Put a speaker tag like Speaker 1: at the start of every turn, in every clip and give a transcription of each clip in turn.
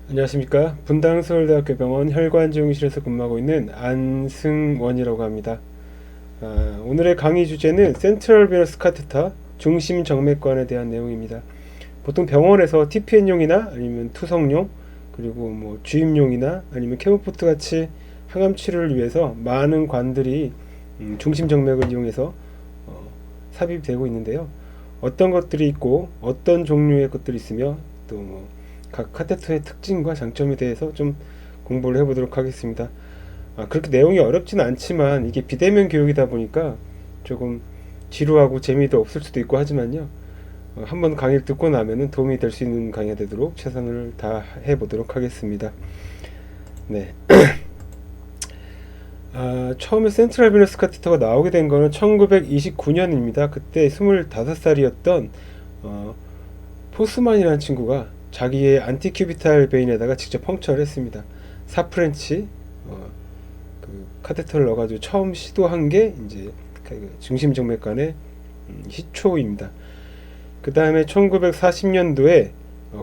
Speaker 1: 안녕하십니까. 분당 서울대학교 병원 혈관지용실에서 근무하고 있는 안승원이라고 합니다. 오늘의 강의 주제는 센트럴 베너스 카테터 중심정맥관에 대한 내용입니다. 보통 병원에서 TPN용이나 아니면 투석용 그리고 뭐 주입용이나 아니면 케모포트 같이 항암 치료를 위해서 많은 관들이 중심정맥을 이용해서 삽입되고 있는데요. 어떤 것들이 있고 어떤 종류의 것들이 있으며 또 각 카테터의 특징과 장점에 대해서 좀 공부를 해보도록 하겠습니다. 그렇게 내용이 어렵진 않지만 이게 비대면 교육이다 보니까 조금 지루하고 재미도 없을 수도 있고 하지만요. 한번 강의를 듣고 나면은 도움이 될 수 있는 강의가 되도록 최선을 다해 보도록 하겠습니다. 네. 처음에 센트럴 베너스 카테터가 나오게 된 거는 1929년입니다. 그때 25살이었던 포스만이라는 친구가 자기의 안티큐비탈 베인에다가 직접 펑처를 했습니다. 4프렌치 그 카테터를 넣어가지고 처음 시도한 게 이제 중심정맥관의 시초입니다. 그 다음에 1940년도에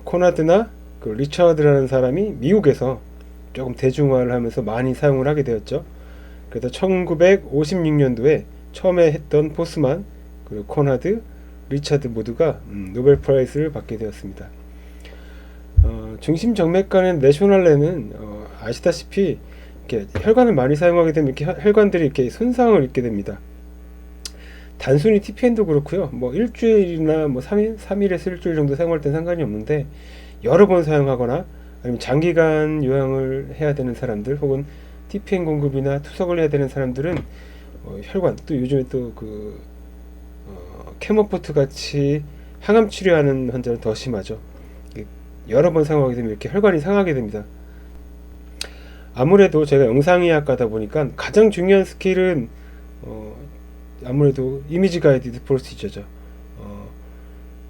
Speaker 1: 코나드나 그 리처드라는 사람이 미국에서 조금 대중화를 하면서 많이 사용을 하게 되었죠. 그래서 1956년도에 처음에 했던 포스만 그리고 코나드, 리처드 모두가 노벨 프라이즈를 받게 되었습니다. 중심정맥관의 내셔널레는 아시다시피 이렇게 혈관을 많이 사용하게 되면 이렇게 혈관들이 이렇게 손상을 입게 됩니다. 단순히 TPN도 그렇고요. 뭐 일주일이나 뭐 3일에서 일주일 정도 사용할 땐 상관이 없는데 여러 번 사용하거나 아니면 장기간 요양을 해야 되는 사람들 혹은 TPN 공급이나 투석을 해야 되는 사람들은 혈관 또 요즘에 또 그 케모포트 같이 항암 치료하는 환자는 더 심하죠. 여러 번 사용하게 되면 이렇게 혈관이 상하게 됩니다. 아무래도 제가 영상의학과다 보니까 가장 중요한 스킬은 아무래도 이미지 가이디드 프로시저죠.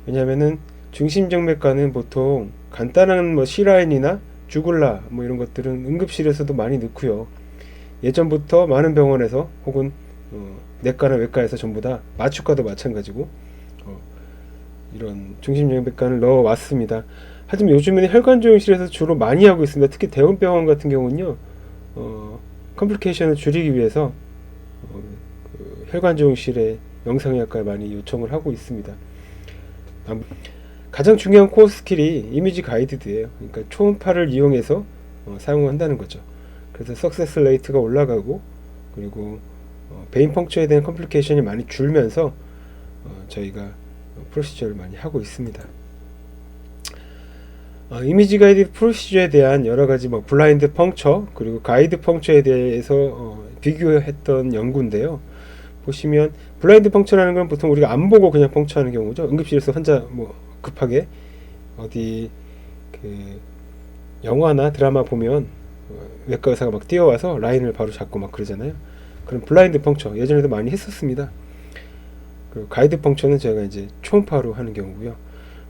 Speaker 1: 왜냐면은 중심정맥관은 보통 간단한 뭐 C라인이나 주글라 뭐 이런 것들은 응급실에서도 많이 넣고요. 예전부터 많은 병원에서 혹은 내과나 외과에서 전부 다 마취과도 마찬가지고 이런 중심정맥관을 넣어 왔습니다. 하지만 요즘에는 혈관조영실에서 주로 많이 하고 있습니다. 특히 대형병원 같은 경우는요, 컴플리케이션을 줄이기 위해서 그 혈관조영실에 영상의학과에 많이 요청을 하고 있습니다. 가장 중요한 코어 스킬이 이미지 가이드드예요. 그러니까 초음파를 이용해서 사용한다는 거죠. 그래서 석세스 레이트가 올라가고 그리고 베인 펑처에 대한 컴플리케이션이 많이 줄면서 저희가 프로시저를 많이 하고 있습니다. 이미지 가이드 프로시저에 대한 여러가지 뭐 블라인드 펑처 그리고 가이드 펑처에 대해서 비교했던 연구인데요. 보시면 블라인드 펑처라는 건 보통 우리가 안 보고 그냥 펑처하는 경우죠. 응급실에서 환자 뭐 급하게 어디 그 영화나 드라마 보면 외과 의사가 막 뛰어와서 라인을 바로 잡고 막 그러잖아요. 그럼 블라인드 펑처 예전에도 많이 했었습니다. 그리고 가이드 펑처는 제가 이제 초음파로 하는 경우고요.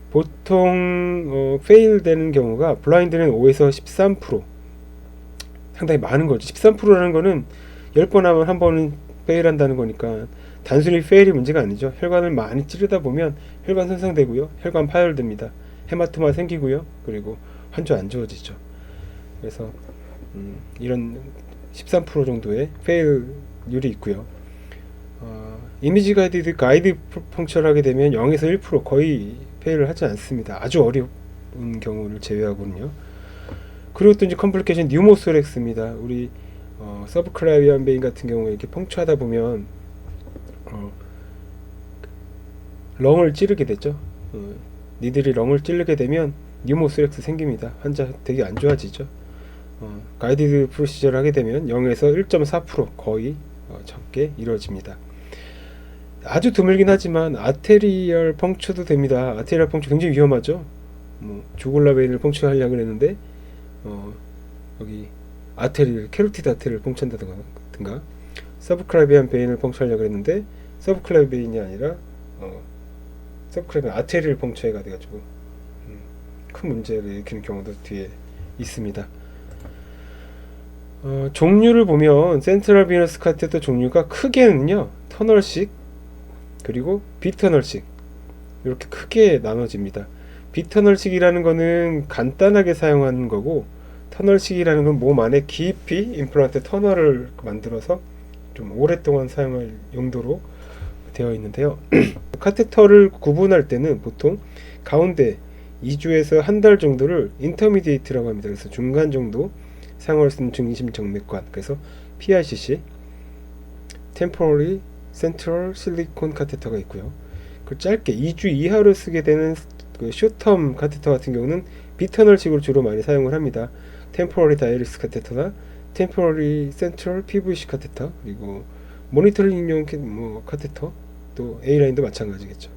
Speaker 1: 보통 페일 되는 경우가 블라인드는 5에서 13% 상당히 많은 거죠. 13%라는 거는 10번 하면 한 번은 페일 한다는 거니까 단순히 페일이 문제가 아니죠. 혈관을 많이 찌르다 보면 혈관 손상되고요. 혈관 파열됩니다. 헤마토마 생기고요. 그리고 환자 안 좋아지죠. 그래서 이런 13% 정도의 페일률이 있고요. 이미지 가이드 펑처를 하게 되면 0에서 1% 거의 페일을 하지 않습니다. 아주 어려운 경우를 제외하고는요. 그리고 또 이제 컴플리케이션 뉴모소렉스입니다. 우리 서브클라비안 베인 같은 경우에 이렇게 펑처하다 보면 렁을 찌르게 되죠. 니들이 렁을 찌르게 되면 뉴모소렉스 생깁니다. 환자 되게 안 좋아지죠. 가이디드 프로시저를 하게 되면 0에서 1.4% 거의 적게 이루어집니다. 아주 드물긴 하지만 아테리얼 펑처도 됩니다. 아테리얼 펑처 굉장히 위험하죠. 뭐 주골라 베인을 펑처하려고 했는데 여기 아테리얼 캐로티드 아테리얼 펑처한다든가 서브클라비안 베인을 펑처하려고 했는데 서브클라비안 베인이 아니라 서브클라비안 아테리얼 펑처가 돼가지고 큰 문제를 일으키는 경우도 뒤에 있습니다. 종류를 보면 센트럴 비너스 카테터 종류가 크게는요 터널식 그리고 비터널식 이렇게 크게 나눠집니다. 빗터널식이라는 거는 간단하게 사용하는 거고, 터널식이라는 건 몸 안에 깊이 임플란트 터널을 만들어서 좀 오랫동안 사용할 용도로 되어 있는데요. 카테터를 구분할 때는 보통 가운데 2주에서 한 달 정도를 인터미디에이트라고 합니다. 그래서 중간 정도 사용할 수 있는 중심정맥관, 그래서 PICC, Temporary Central Silicone 카테터가 있고요. 그 짧게 2주 이하로 쓰게 되는 그 쇼텀 카테터 같은 경우는 비터널식으로 주로 많이 사용을 합니다. Temporary Dialysis 카테터나 Temporary Central PVC 카테터, 그리고 모니터링용 카테터, 또 A라인도 마찬가지겠죠.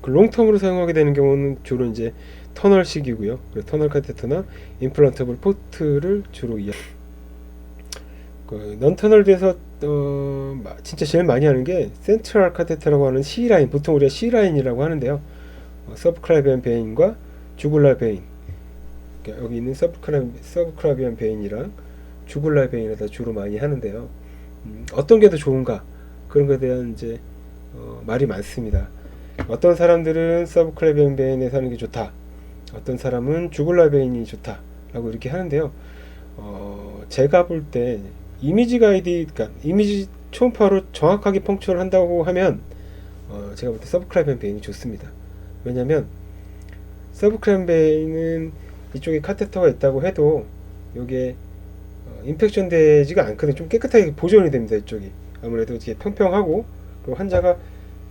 Speaker 1: 그 롱텀으로 사용하게 되는 경우는 주로 이제 터널식이고요. 터널 카테터나 임플란터블 포트를 주로 그 넌터널에서 진짜 제일 많이 하는 게 센트럴 카테터라고 하는 C라인, 보통 우리가 C라인이라고 하는데요. 서브클라비안 베인과 주굴라 베인, 그러니까 여기 있는 서브클라비안 베인이랑 주굴라 베인에다 주로 많이 하는데요. 어떤 게 더 좋은가, 그런 것에 대한 이제 말이 많습니다. 어떤 사람들은 서브클라비안 베인에서 하는 게 좋다, 어떤 사람은 주굴라 베인이 좋다 라고 이렇게 하는데요. 제가 볼 때 이미지 가이드, 그러니까 이미지 초음파로 정확하게 펑크를 한다고 하면 제가 볼 때 서브클라비안 베인이 좋습니다. 왜냐면 서브클라비안 베인은 이쪽에 카테터가 있다고 해도 이게 인펙션 되지가 않거든요. 좀 깨끗하게 보존이 됩니다. 이쪽이 아무래도 이렇게 평평하고, 그리고 환자가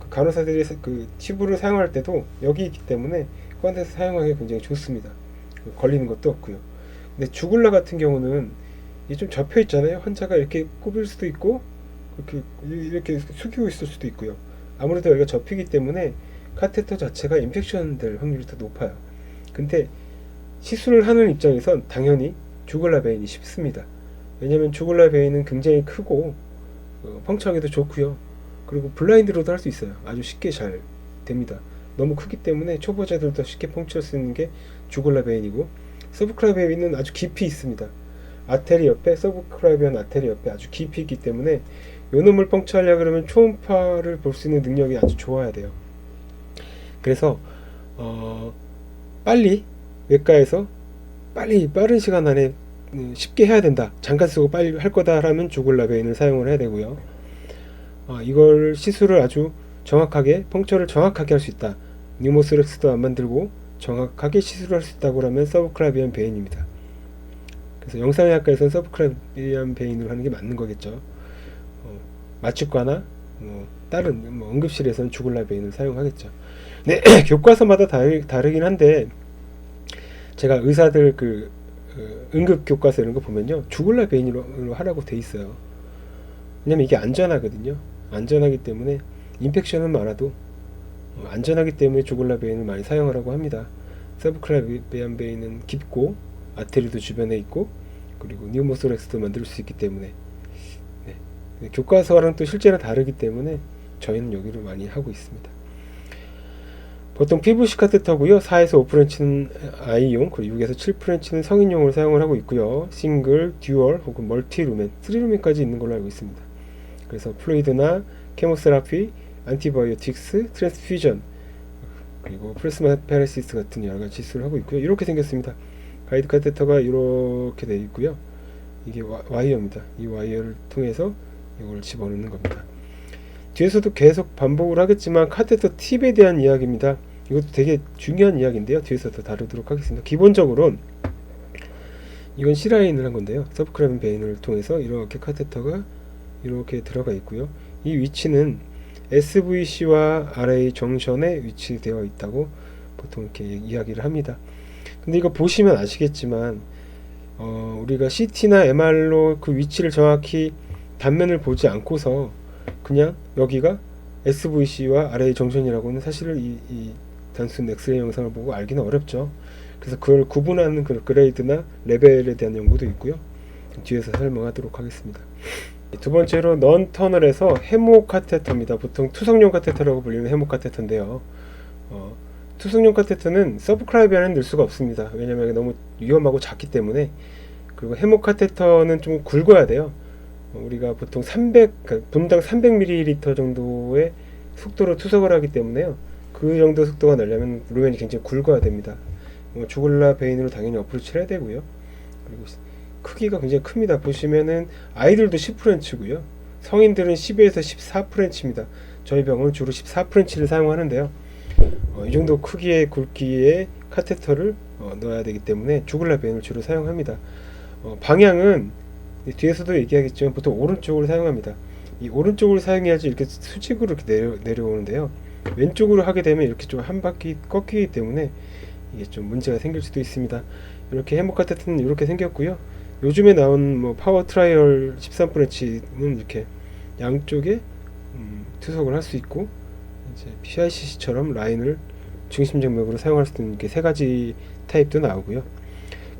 Speaker 1: 그 간호사들이 그 튜브를 사용할 때도 여기 있기 때문에 그런 데서 사용하기 굉장히 좋습니다. 걸리는 것도 없고요. 근데 주굴라 같은 경우는 이게 좀 접혀 있잖아요. 환자가 이렇게 꼽을 수도 있고 이렇게 숙이고 있을 수도 있고요. 아무래도 여기가 접히기 때문에 카테터 자체가 인펙션 될 확률이 더 높아요. 근데 시술을 하는 입장에선 당연히 주굴라 베인이 쉽습니다. 왜냐면 주굴라 베인은 굉장히 크고 펑크하기도 좋고요. 그리고 블라인드로도 할 수 있어요. 아주 쉽게 잘 됩니다. 너무 크기 때문에 초보자들도 쉽게 펑크할 수 있는 게 주굴라 베인이고, 서브클라비안 베인은 아주 깊이 있습니다. 아테리 옆에, 서브클라비안 아테리 옆에 아주 깊이 있기 때문에 요 놈을 펑크하려고 그러면 초음파를 볼 수 있는 능력이 아주 좋아야 돼요. 그래서 빨리 외과에서 빠른 시간 안에 쉽게 해야 된다, 잠깐 쓰고 빨리 할 거다라면 주굴라 베인을 사용을 해야 되고요. 이걸 시술을 아주 정확하게, 펑크를 정확하게 할 수 있다, 뉴모스렉스도 안 만들고 정확하게 시술을 할 수 있다고 하면 서브클라비안 베인입니다. 그래서 영상의학과에서는 서브클라비안 베인으로 하는 게 맞는 거겠죠. 마취과나 다른 응급실에서는 주굴라 베인을 사용하겠죠. 네, 교과서마다 다르긴 한데, 제가 의사들 응급 교과서 이런 거 보면요, 주굴라 베인으로 하라고 돼 있어요. 왜냐면 이게 안전하거든요. 안전하기 때문에 인펙션은 많아도 안전하기 때문에 주굴라 베인을 많이 사용하라고 합니다. 서브클라비안 베인은 깊고 아테리도 주변에 있고, 그리고 뉴모소렉스도 만들 수 있기 때문에 교과서랑 또 실제는 다르기 때문에 저희는 여기로 많이 하고 있습니다. 보통 PVC 카테터고요. 4에서 5프렌치는 아이용, 그리고 6에서 7프렌치는 성인용으로 사용을 하고 있고요. 싱글, 듀얼 혹은 멀티 루멘, 3루멘까지 있는 걸로 알고 있습니다. 그래서 플루이드나 케모세라피, 안티바이오틱스, 트랜스퓨전, 그리고 플라스마 페레시스 같은 여러 가지 시술을 하고 있고요. 이렇게 생겼습니다. 가이드 카테터가 이렇게 되어 있고요. 이게 와이어입니다. 이 와이어를 통해서 이걸 집어넣는 겁니다. 뒤에서도 계속 반복을 하겠지만 카테터 팁에 대한 이야기입니다. 이것도 되게 중요한 이야기인데요. 뒤에서 더 다루도록 하겠습니다. 기본적으로는 이건 C라인을 한 건데요. 서브클라비안 베인을 통해서 이렇게 카테터가 이렇게 들어가 있고요. 이 위치는 SVC와 RA 정션에 위치되어 있다고 보통 이렇게 이야기를 합니다. 근데 이거 보시면 아시겠지만 우리가 CT나 MR로 그 위치를 정확히 단면을 보지 않고서 그냥 여기가 SVC와 RA 정션이라고는 사실은 이 단순 엑스레이 영상을 보고 알기는 어렵죠. 그래서 그걸 구분하는 그 그레이드나 레벨에 대한 연구도 있고요. 뒤에서 설명하도록 하겠습니다. 두 번째로 넌터널에서 해모 카테터입니다. 보통 투석용 카테터라고 불리는 해모 카테터인데요. 투석용 카테터는 서브클라비안은 넣을 수가 없습니다. 왜냐하면 너무 위험하고 작기 때문에. 그리고 해모 카테터는 좀 굵어야 돼요. 우리가 보통 분당 300ml 정도의 속도로 투석을 하기 때문에요. 그 그 정도 속도가 나려면 루멘이 굉장히 굵어야 됩니다. 주글라 베인으로 당연히 어프로치를 해야 되고요. 그리고 크기가 굉장히 큽니다. 보시면은 아이들도 10프렌치고요. 성인들은 12에서 14프렌치입니다. 저희 병원은 주로 14프렌치를 사용하는데요. 이 정도 크기의 굵기의 카테터를 넣어야 되기 때문에 주글라 베인을 주로 사용합니다. 방향은 뒤에서도 얘기하겠지만 보통 오른쪽으로 사용합니다. 이 오른쪽으로 사용해야지 이렇게 수직으로 이렇게 내려오는데요. 왼쪽으로 하게 되면 이렇게 좀 한 바퀴 꺾이기 때문에 이게 좀 문제가 생길 수도 있습니다. 이렇게 해머 카테터는 이렇게 생겼고요. 요즘에 나온 뭐 파워 트라이얼 13프렌치는 이렇게 양쪽에 투석을 할 수 있고, 이제 PICC처럼 라인을 중심 정맥으로 사용할 수 있는 이렇게 세 가지 타입도 나오고요.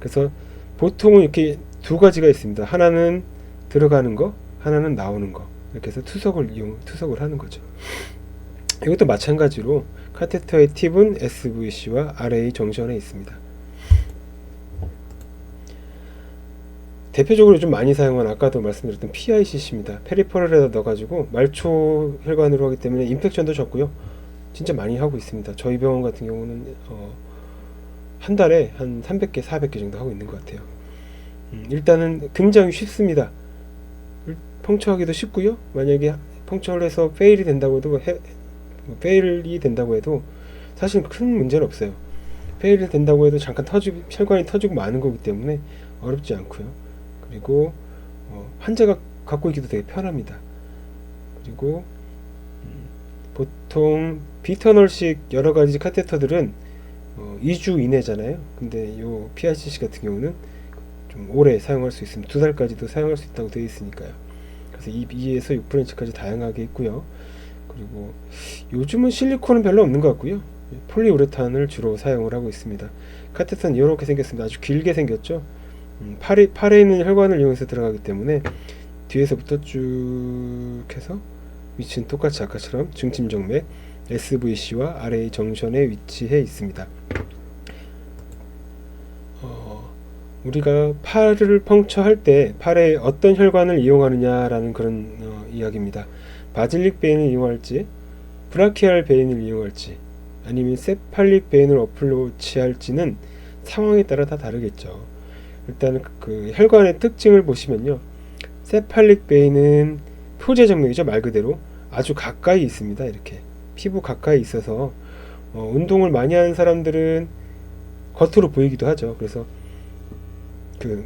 Speaker 1: 그래서 보통은 이렇게 두 가지가 있습니다. 하나는 들어가는 거, 하나는 나오는 거. 이렇게 해서 투석을 하는 거죠. 이것도 마찬가지로 카테터의 팁은 SVC와 RA 정션에 있습니다. 대표적으로 좀 많이 사용한 아까도 말씀드렸던 PICC입니다. 페리퍼럴에다 넣어가지고 말초 혈관으로 하기 때문에 인펙션도 적고요. 진짜 많이 하고 있습니다. 저희 병원 같은 경우는 한 달에 한 300개, 400개 정도 하고 있는 것 같아요. 일단은 굉장히 쉽습니다. 펑처하기도 쉽고요. 만약에 펑처를 해서 페일이 된다고 해도 사실 큰 문제는 없어요. 페일이 된다고 해도 잠깐 혈관이 터지고 마는 거기 때문에 어렵지 않고요. 그리고 환자가 갖고 있기도 되게 편합니다. 그리고 보통 비터널식 여러가지 카테터들은 2주 이내잖아요. 근데 요 PICC 같은 경우는 좀 오래 사용할 수 있습니다. 2달까지도 사용할 수 있다고 되어 있으니까요. 그래서 2에서 6프렌치까지 다양하게 있고요. 그리고 요즘은 실리콘은 별로 없는 것 같고요. 폴리우레탄을 주로 사용을 하고 있습니다. 카테터는 이렇게 생겼습니다. 아주 길게 생겼죠. 팔에 있는 혈관을 이용해서 들어가기 때문에 뒤에서부터 쭉 해서 위치는 똑같이 아까처럼 중심정맥 SVC와 RA 정션에 위치해 있습니다. 우리가 팔을 펑처할 때 팔에 어떤 혈관을 이용하느냐라는 그런 이야기입니다. 바질릭 베인을 이용할지, 브라키알 베인을 이용할지, 아니면 세팔릭 베인을 어플로치할지는 상황에 따라 다 다르겠죠. 일단 그 혈관의 특징을 보시면요, 세팔릭 베인은 표제 정맥이죠. 말 그대로 아주 가까이 있습니다. 이렇게 피부 가까이 있어서 운동을 많이 하는 사람들은 겉으로 보이기도 하죠. 그래서 그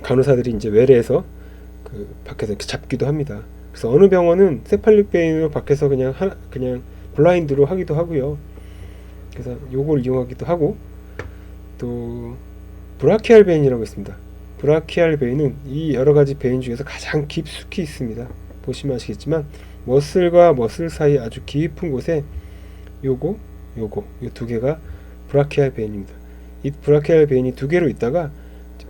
Speaker 1: 간호사들이 이제 외래에서 그 밖에서 이렇게 잡기도 합니다. 그래서 어느 병원은 세팔릭 베인으로 밖에서 그냥 블라인드로 하기도 하고요. 그래서 요걸 이용하기도 하고, 또 브라키알 베인이라고 있습니다. 브라키알 베인은 이 여러 가지 베인 중에서 가장 깊숙이 있습니다. 보시면 아시겠지만 머슬과 머슬 사이 아주 깊은 곳에 요 두 개가 브라키알 베인입니다. 이 브라키알 베인이 두 개로 있다가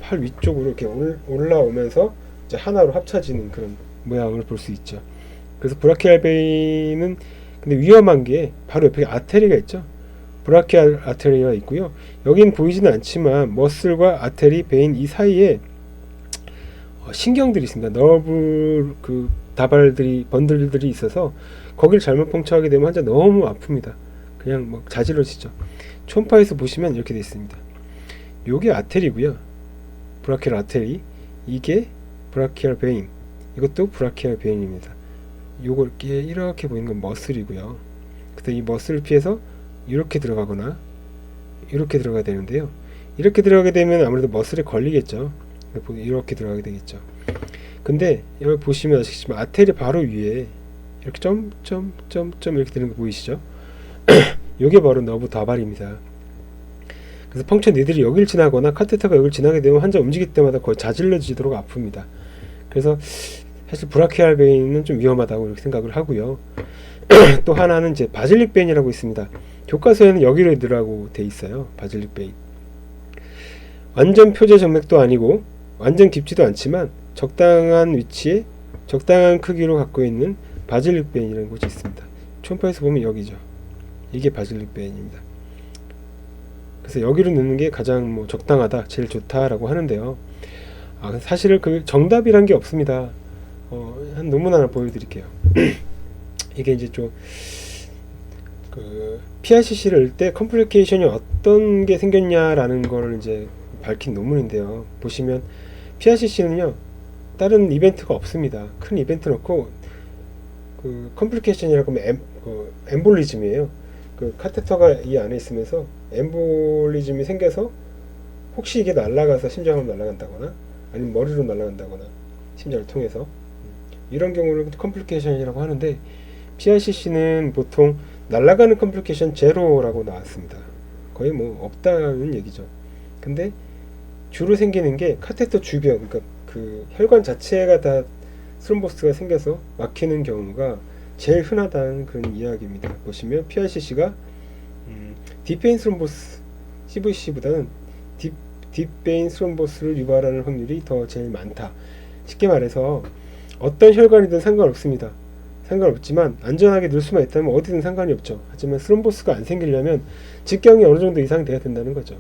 Speaker 1: 팔 위쪽으로 이렇게 올라오면서 이제 하나로 합쳐지는 그런 모양을 볼 수 있죠. 그래서 브라키알 베인은 근데 위험한 게 바로 옆에 아테리가 있죠. 브라키알 아테리가 있고요. 여긴 보이지는 않지만 머슬과 아테리, 베인 이 사이에 신경들이 있습니다. 너브 그 번들들이 있어서 거기를 잘못 펑처하게 되면 환자 너무 아픕니다. 그냥 막 자지러지죠. 초음파에서 보시면 이렇게 되어 있습니다. 요게 아테리고요. 브라키알 아테리, 이게 브라키알 베인, 이것도 브라키알 베인입니다. 요거 이렇게 보이는 건 머슬이고요. 그래서 이 머슬을 피해서 이렇게 들어가거나 이렇게 들어가야 되는데요. 이렇게 들어가게 되면 아무래도 머슬에 걸리겠죠. 이렇게 들어가게 되겠죠. 근데 여기 보시면 아시겠지만 아테리 바로 위에 이렇게 점점 이렇게 되는 거 보이시죠? 이게 바로 너브 다발입니다. 그래서 펑처 니들이 여길 지나거나 카테터가 여길 지나게 되면 환자 움직일 때마다 거의 자질러지도록 아픕니다. 그래서 사실 브라키알 베인은 좀 위험하다고 이렇게 생각을 하고요. 또 하나는 이제 바질릭 베인이라고 있습니다. 교과서에는 여기로 넣으라고 돼 있어요. 바질릭 베인. 완전 표제 정맥도 아니고 완전 깊지도 않지만 적당한 위치에 적당한 크기로 갖고 있는 바질릭 베인이라는 곳이 있습니다. 초음파에서 보면 여기죠. 이게 바질릭 베인입니다. 그래서 여기로 넣는 게 가장 적당하다, 제일 좋다라고 하는데요. 사실은 그 정답이란 게 없습니다. 한 논문 하나 보여드릴게요. 이게 이제 좀 PRCC를 열 때 컴플리케이션이 어떤 게 생겼냐라는 거를 이제 밝힌 논문인데요. 보시면 PRCC는요 다른 이벤트가 없습니다. 큰 이벤트는 없고 컴플리케이션이라고 하면 엠볼리즘이에요. 카테터가 이 안에 있으면서 엠볼리즘이 생겨서 혹시 이게 날아가서 심장으로 날아간다거나 아니면 머리로 날아간다거나 심장을 통해서 이런 경우는 컴플리케이션이라고 하는데 PRCC는 보통 날아가는 컴플리케이션 제로라고 나왔습니다. 거의 뭐 없다는 얘기죠. 근데 주로 생기는 게 카테터 주변, 그러니까 혈관 자체가 다 스롬보스가 생겨서 막히는 경우가 제일 흔하다는 그런 이야기입니다. 보시면 PRCC가 딥베인 스롬보스 CVC보다는 딥베인 스롬보스를 유발하는 확률이 더 제일 많다. 쉽게 말해서 어떤 혈관이든 상관없습니다. 상관없지만 안전하게 넣을 수만 있다면 어디든 상관이 없죠. 하지만 스롬보스가 안 생기려면 직경이 어느 정도 이상 돼야 된다는 거죠.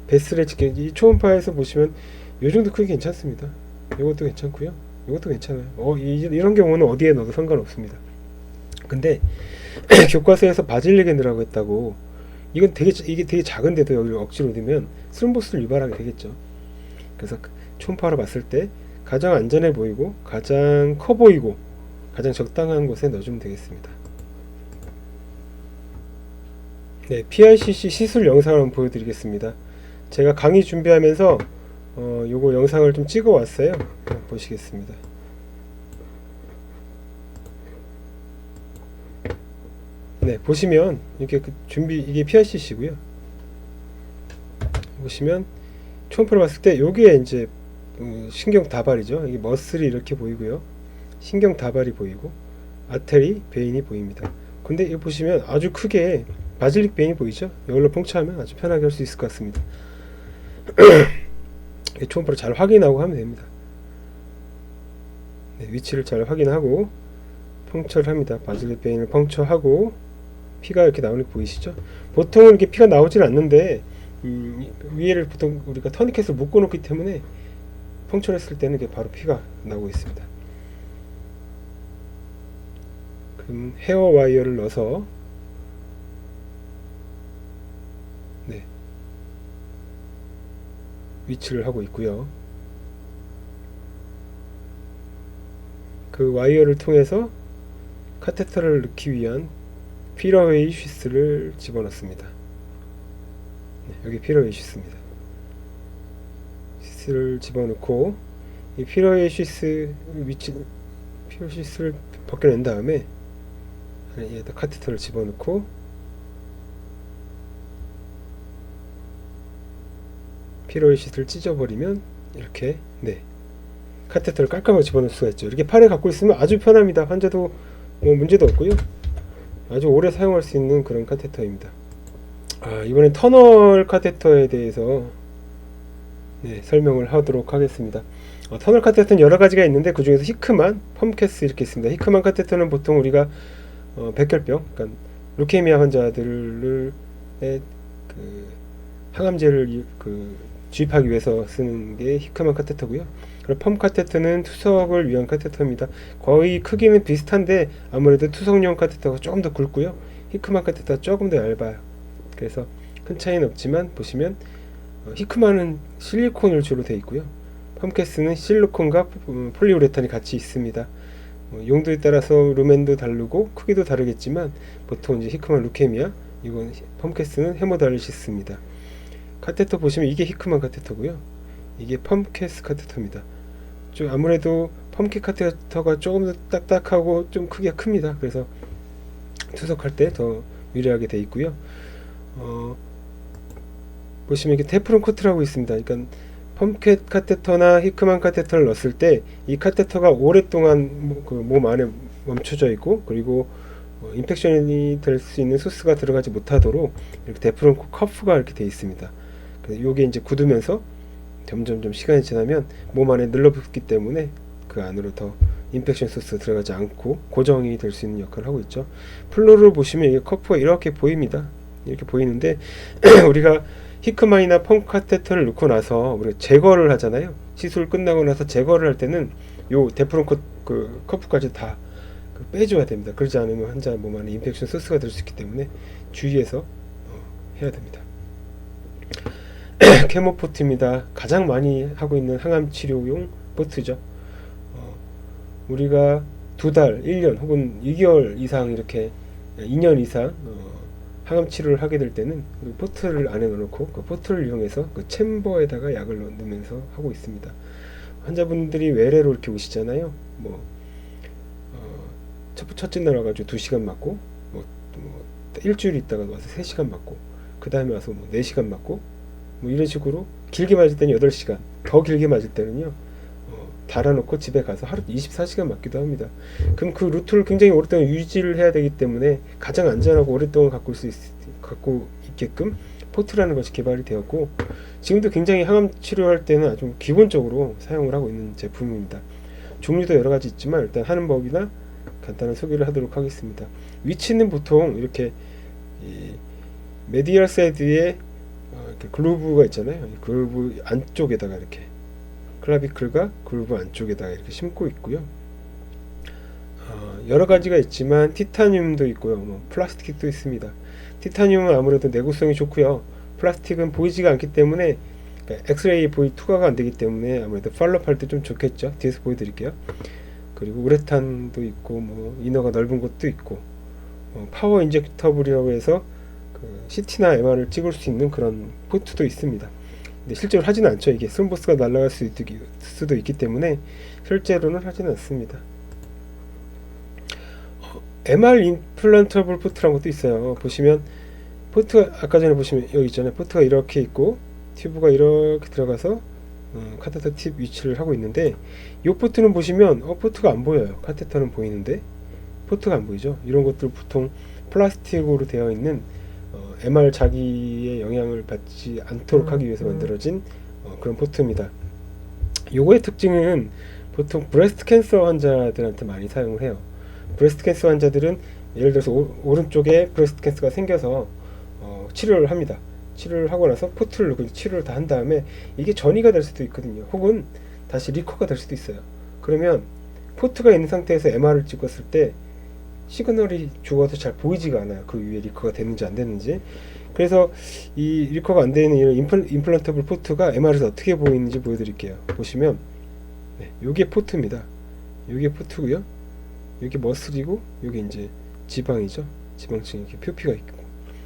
Speaker 1: 베슬의 직경, 이 초음파에서 보시면 이 정도 크기 괜찮습니다. 이것도 괜찮고요. 이것도 괜찮아요. 이런 경우는 어디에 넣어도 상관없습니다. 근데 교과서에서 바질리겐이라고 했다고 이게 되게 작은데도 여기를 억지로 넣으면 스롬보스를 유발하게 되겠죠. 그래서 초음파로 봤을 때 가장 안전해 보이고 가장 커 보이고 가장 적당한 곳에 넣어주면 되겠습니다. 네, PRCC 시술 영상을 한번 보여드리겠습니다. 제가 강의 준비하면서 요거 영상을 좀 찍어 왔어요. 보시겠습니다. 네, 보시면 이렇게 이게 PRCC고요. 보시면 초음파로 봤을 때 여기에 이제 신경 다발이죠. 이게 머슬이 이렇게 보이고요. 신경 다발이 보이고 아테리 베인이 보입니다. 근데 이거 보시면 아주 크게 바질릭 베인이 보이죠. 이걸로 펑처하면 아주 편하게 할 수 있을 것 같습니다. 초음파로 잘 확인하고 하면 됩니다. 네, 위치를 잘 확인하고 펑처를 합니다. 바질릭 베인을 펑처하고 피가 이렇게 나오는 게 보이시죠? 보통은 이렇게 피가 나오질 않는데 위에를 보통 우리가 터니켓을 묶어 놓기 때문에 펑처를 했을 때는 이게 바로 피가 나오고 있습니다. 그럼 헤어 와이어를 넣어서 네, 위치를 하고 있고요. 그 와이어를 통해서 카테터를 넣기 위한 피러웨이 슈스를 집어넣습니다. 네, 여기 피러웨이 슈스입니다. 슈스를 집어넣고 이 피러웨이 슈스 피러웨이 슈스를 벗겨낸 다음에 여기다 카테터를 집어넣고 피러웨이 슈스를 찢어버리면 이렇게 네, 카테터를 깔끔하게 집어넣을 수가 있죠. 이렇게 팔에 갖고 있으면 아주 편합니다. 환자도 뭐 문제도 없고요. 아주 오래 사용할 수 있는 그런 카테터입니다. 이번엔 터널 카테터에 대해서 네, 설명을 하도록 하겠습니다. 터널 카테터는 여러 가지가 있는데 그 중에서 히크만, 펌캐스 이렇게 있습니다. 히크만 카테터는 보통 우리가 백혈병, 그러니까 루케미아 환자들을 항암제를 주입하기 위해서 쓰는 게 히크만 카테터고요. 그리고 펌 카테터는 투석을 위한 카테터입니다. 거의 크기는 비슷한데 아무래도 투석용 카테터가 조금 더 굵고요. 히크만 카테터가 조금 더 얇아요. 그래서 큰 차이는 없지만 보시면 히크만은 실리콘으로 주로 되어 있고요. 펌캐스는 실리콘과 폴리우레탄이 같이 있습니다. 용도에 따라서 루멘도 다르고 크기도 다르겠지만 보통 이제 히크만 루케미아, 이건 펌캐스는 헤모다이리시스입니다. 카테터 보시면 이게 히크만 카테터고요. 이게 펌캐스 카테터입니다. 좀 아무래도 펌캐 카테터가 조금 더 딱딱하고 좀 크기가 큽니다. 그래서 투석할 때 더 유리하게 되어 있고요. 보시면 이게 테프론 코트라고 있습니다. 그러니까 펌캐 카테터나 히크만 카테터를 넣었을 때 이 카테터가 오랫동안 몸 안에 멈춰져 있고 그리고 인펙션이 될 수 있는 소스가 들어가지 못하도록 이렇게 테프론 커프가 이렇게 되어 있습니다. 그래서 이게 이제 굳으면서 점점 시간이 지나면 몸 안에 눌러붙기 때문에 그 안으로 더 인펙션 소스가 들어가지 않고 고정이 될 수 있는 역할을 하고 있죠. 플로를 보시면 이게 커프가 이렇게 보입니다. 이렇게 보이는데 우리가 히크만이나 펌 카테터를 넣고 나서 우리가 제거를 하잖아요. 시술 끝나고 나서 제거를 할 때는 요 데프론 커프까지 다 빼줘야 됩니다. 그러지 않으면 환자 몸 안에 인펙션 소스가 될 수 있기 때문에 주의해서 해야 됩니다. 케모포트입니다. 가장 많이 하고 있는 항암 치료용 포트죠. 우리가 2달, 1년 혹은 2개월 이상 이렇게 2년 이상 항암 치료를 하게 될 때는 포트를 안에 넣어놓고 그 포트를 이용해서 그 챔버에다가 약을 넣으면서 하고 있습니다. 환자분들이 외래로 이렇게 오시잖아요. 첫째 날 와가지고 2시간 맞고, 일주일 있다가 와서 3시간 맞고, 그 다음에 와서 4시간 맞고, 이런 식으로 길게 맞을 때는 8시간, 더 길게 맞을 때는요, 달아놓고 집에 가서 하루 24시간 맞기도 합니다. 그럼 그 루트를 굉장히 오랫동안 유지를 해야 되기 때문에 가장 안전하고 오랫동안 갖고 있게끔 포트라는 것이 개발이 되었고, 지금도 굉장히 항암 치료할 때는 아주 기본적으로 사용을 하고 있는 제품입니다. 종류도 여러 가지 있지만 일단 하는 법이나 간단한 소개를 하도록 하겠습니다. 위치는 보통 이렇게 메디얼 사이드에 이렇게 글루브가 있잖아요. 글루브 안쪽에다가 이렇게 클라비클과 글루브 안쪽에다가 이렇게 심고 있고요. 여러 가지가 있지만 티타늄도 있고요. 플라스틱도 있습니다. 티타늄은 아무래도 내구성이 좋고요. 플라스틱은 보이지가 않기 때문에 엑스레이 투과가 안 되기 때문에 아무래도 팔로업 할 때 좀 좋겠죠. 뒤에서 보여드릴게요. 그리고 우레탄도 있고 이너가 넓은 것도 있고 파워 인젝터블이라고 해서 CT나 MR을 찍을 수 있는 그런 포트도 있습니다. 근데 실제로 하지는 않죠. 이게 스럼보스가 날아갈 수도 있기 때문에 실제로는 하지는 않습니다. MR 임플란터블 포트라는 것도 있어요. 보시면 포트가 아까 전에 보시면 여기 있잖아요. 포트가 이렇게 있고 튜브가 이렇게 들어가서 카테터 팁 위치를 하고 있는데 이 포트는 보시면 포트가 안 보여요. 카테터는 보이는데 포트가 안 보이죠. 이런 것들 보통 플라스틱으로 되어 있는 MR 자기의 영향을 받지 않도록 하기 위해서 만들어진 그런 포트입니다. 요거의 특징은 보통 브레스트 캔서 환자들한테 많이 사용을 해요. 브레스트 캔서 환자들은 예를 들어서 오른쪽에 브레스트 캔서가 생겨서 치료를 합니다. 치료를 하고 나서 포트를 넣고 치료를 다 한 다음에 이게 전이가 될 수도 있거든요. 혹은 다시 리커가 될 수도 있어요. 그러면 포트가 있는 상태에서 MR을 찍었을 때 시그널이 죽어서 잘 보이지가 않아요. 그 위에 리커가 됐는지 안 됐는지. 그래서 이 리커가 안 되는 이런 임플란터블 포트가 MR에서 어떻게 보이는지 보여드릴게요. 보시면 요게 포트입니다. 요게 포트고요. 요게 머슬이고 요게 이제 지방이죠. 지방층 이렇게 표피가 있고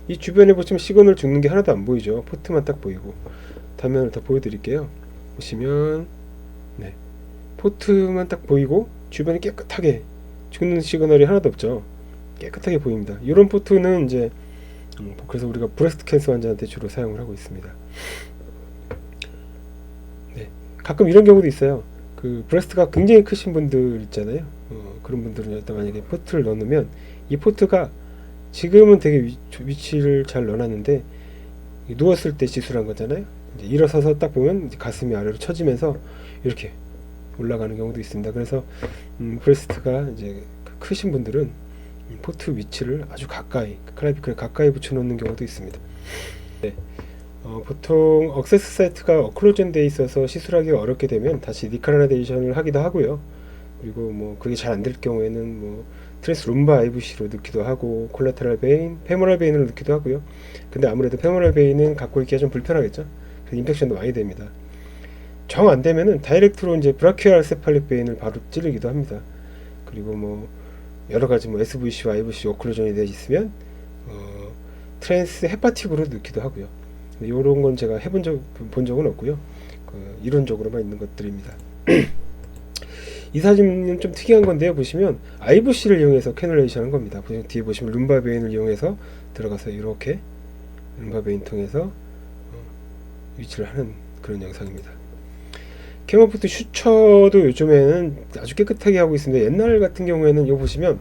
Speaker 1: 이 주변에 보시면 시그널 죽는 게 하나도 안 보이죠. 포트만 딱 보이고 단면을 더 보여드릴게요. 보시면 포트만 딱 보이고 주변이 깨끗하게 죽는 시그널이 하나도 없죠. 깨끗하게 보입니다. 이런 포트는 이제 그래서 우리가 브레스트 캔서 환자한테 주로 사용을 하고 있습니다. 가끔 이런 경우도 있어요. 그 브레스트가 굉장히 크신 분들 있잖아요. 그런 분들은 일단 만약에 포트를 넣으면 이 포트가 지금은 되게 위치를 잘 넣어놨는데 누웠을 때 시술한 거잖아요. 이제 일어서서 딱 보면 이제 가슴이 아래로 처지면서 이렇게 올라가는 경우도 있습니다. 그래서 브레스트가 이제 크신 분들은 포트 위치를 아주 가까이 클라비클에 가까이 붙여놓는 경우도 있습니다. 보통 억세스 사이트가 어클로전 돼 있어서 시술하기가 어렵게 되면 다시 리카나데이션을 하기도 하고요. 그리고 그게 잘 안 될 경우에는 트랜스 룸바 IVC로 넣기도 하고 콜라테럴 베인, 페모럴 베인을 넣기도 하고요. 근데 아무래도 페모럴 베인은 갖고 있기가 좀 불편하겠죠. 그래서 인펙션도 많이 됩니다. 정 안 되면은 다이렉트로 이제 브라키얼 세팔릭 베인을 바로 찌르기도 합니다. 그리고 여러 가지 SVC와 IVC 오클루전이 되어 있으면 트랜스 헤파틱으로 넣기도 하고요. 이런 건 제가 본 적은 없고요. 이론적으로만 있는 것들입니다. 이 사진은 좀 특이한 건데요. 보시면 IVC를 이용해서 캐놀레이션 한 겁니다. 뒤에 보시면 룸바 베인을 이용해서 들어가서 이렇게 룸바 베인 통해서 위치를 하는 그런 영상입니다. 케모포트 슈처도 요즘에는 아주 깨끗하게 하고 있습니다. 옛날 같은 경우에는 이거 보시면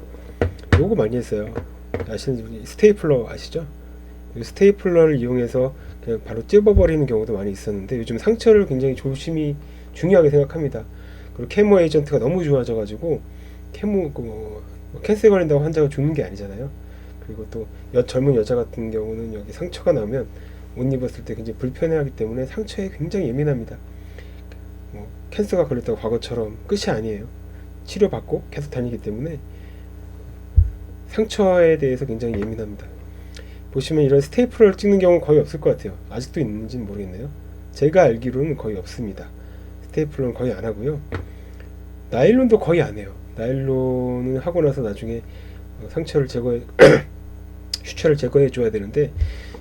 Speaker 1: 요거 많이 했어요. 아시는 분이 스테이플러 아시죠? 이 스테이플러를 이용해서 그냥 바로 찝어버리는 경우도 많이 있었는데 요즘 상처를 굉장히 조심히 중요하게 생각합니다. 그리고 케모 에이전트가 너무 좋아져가지고 캔서에 걸린다고 환자가 죽는 게 아니잖아요. 그리고 또 젊은 여자 같은 경우는 여기 상처가 나면 옷 입었을 때 굉장히 불편해하기 때문에 상처에 굉장히 예민합니다. 캔서가 걸렸다고 과거처럼 끝이 아니에요. 치료받고 계속 다니기 때문에 상처에 대해서 굉장히 예민합니다. 보시면 이런 스테이플러를 찍는 경우는 거의 없을 것 같아요. 아직도 있는지는 모르겠네요. 제가 알기로는 거의 없습니다. 스테이플러는 거의 안 하고요. 나일론도 거의 안 해요. 나일론은 하고 나서 나중에 상처를 제거해 슈처를 제거해 줘야 되는데,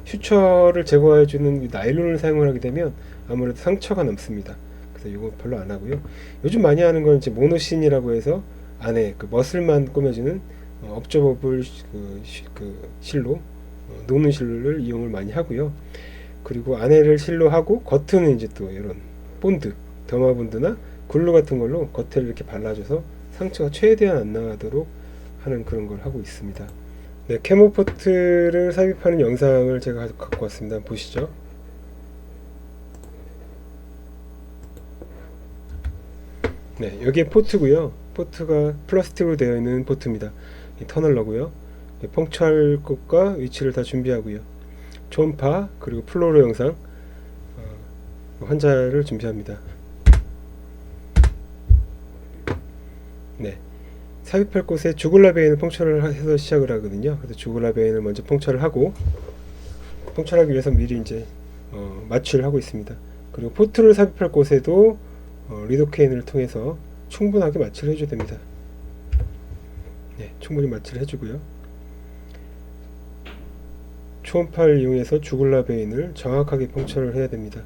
Speaker 1: 슈처를 제거해 주는 나일론을 사용을 하게 되면 아무래도 상처가 남습니다. 그래서 이거 별로 안 하고요. 요즘 많이 하는 건 이제 모노신이라고 해서 안에 그 머슬만 꾸며주는 업저버블 실로, 녹는 실을 이용을 많이 하고요. 그리고 안에를 실로 하고 겉은 이제 또 이런 본드, 더마본드나 글루 같은 걸로 겉을 이렇게 발라줘서 상처가 최대한 안 나도록 하는 그런 걸 하고 있습니다. 네, 캐모포트를 삽입하는 영상을 제가 갖고 왔습니다. 한번 보시죠. 네, 여기에 포트고요. 포트가 플라스틱으로 되어 있는 포트입니다. 이 터널러고요. 펑처할 것과 위치를 다 준비하고요. 초음파 그리고 플로로 영상, 환자를 준비합니다. 네, 삽입할 곳에 주글라 베인을 펑처를 해서 시작을 하거든요. 그래서 주글라 베인을 먼저 펑처를 하고, 펑처하기 위해서 미리 이제 마취를 하고 있습니다. 그리고 포트를 삽입할 곳에도 리도케인을 통해서 충분하게 마취를 해줘야 됩니다. 네, 충분히 마취를 해주고요. 초음파를 이용해서 주글라 베인을 정확하게 펑처를 해야 됩니다.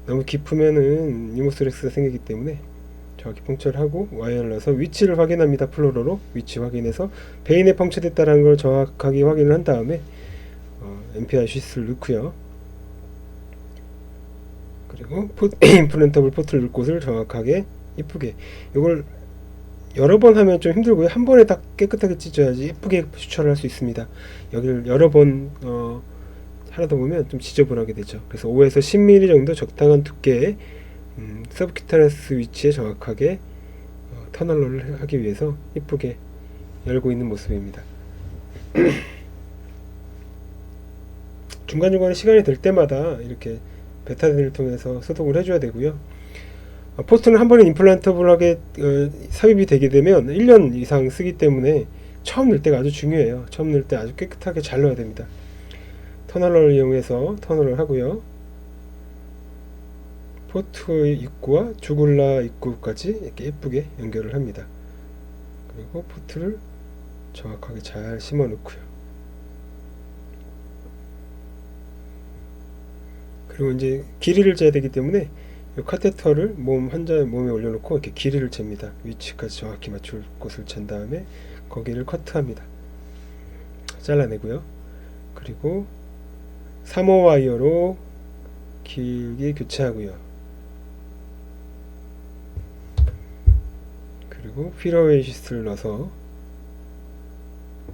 Speaker 1: 너무 깊으면은 니모스렉스가 생기기 때문에 정확히 펑처를 하고 와이어를 넣어서 위치를 확인합니다. 플로러로 위치 확인해서 베인에 펑처됐다는 걸 정확하게 확인을 한 다음에 MPI 슈스를 넣고요. 그리고 임플란터블 포트를 넣을 곳을 정확하게 이쁘게, 이걸 여러 번 하면 좀 힘들고요. 한 번에 딱 깨끗하게 찢어야지 예쁘게 슈처를 할 수 있습니다. 여기를 여러 번 하다 보면 좀 지저분하게 되죠. 그래서 5에서 10mm 정도 적당한 두께의 서브큐타너스 위치에 정확하게 터널러를 하기 위해서 예쁘게 열고 있는 모습입니다. 중간중간에 시간이 될 때마다 이렇게 베타딘을 통해서 소독을 해줘야 되고요. 포트는 한 번에 임플란터블하게 삽입이 되게 되면 1년 이상 쓰기 때문에 처음 넣을 때가 아주 중요해요. 처음 넣을 때 아주 깨끗하게 잘 넣어야 됩니다. 터널러를 이용해서 터널을 하고요. 포트의 입구와 주글라 입구까지 이렇게 예쁘게 연결을 합니다. 그리고 포트를 정확하게 잘 심어 놓고요. 그리고 이제 길이를 재야 되기 때문에 이 카테터를 환자의 몸에 올려놓고 이렇게 길이를 잽니다. 위치까지 정확히 맞출 곳을 잰 다음에 거기를 커트합니다. 잘라내고요. 그리고 3호 와이어로 길게 교체하고요. 그리고 필러웨이 시스를 넣어서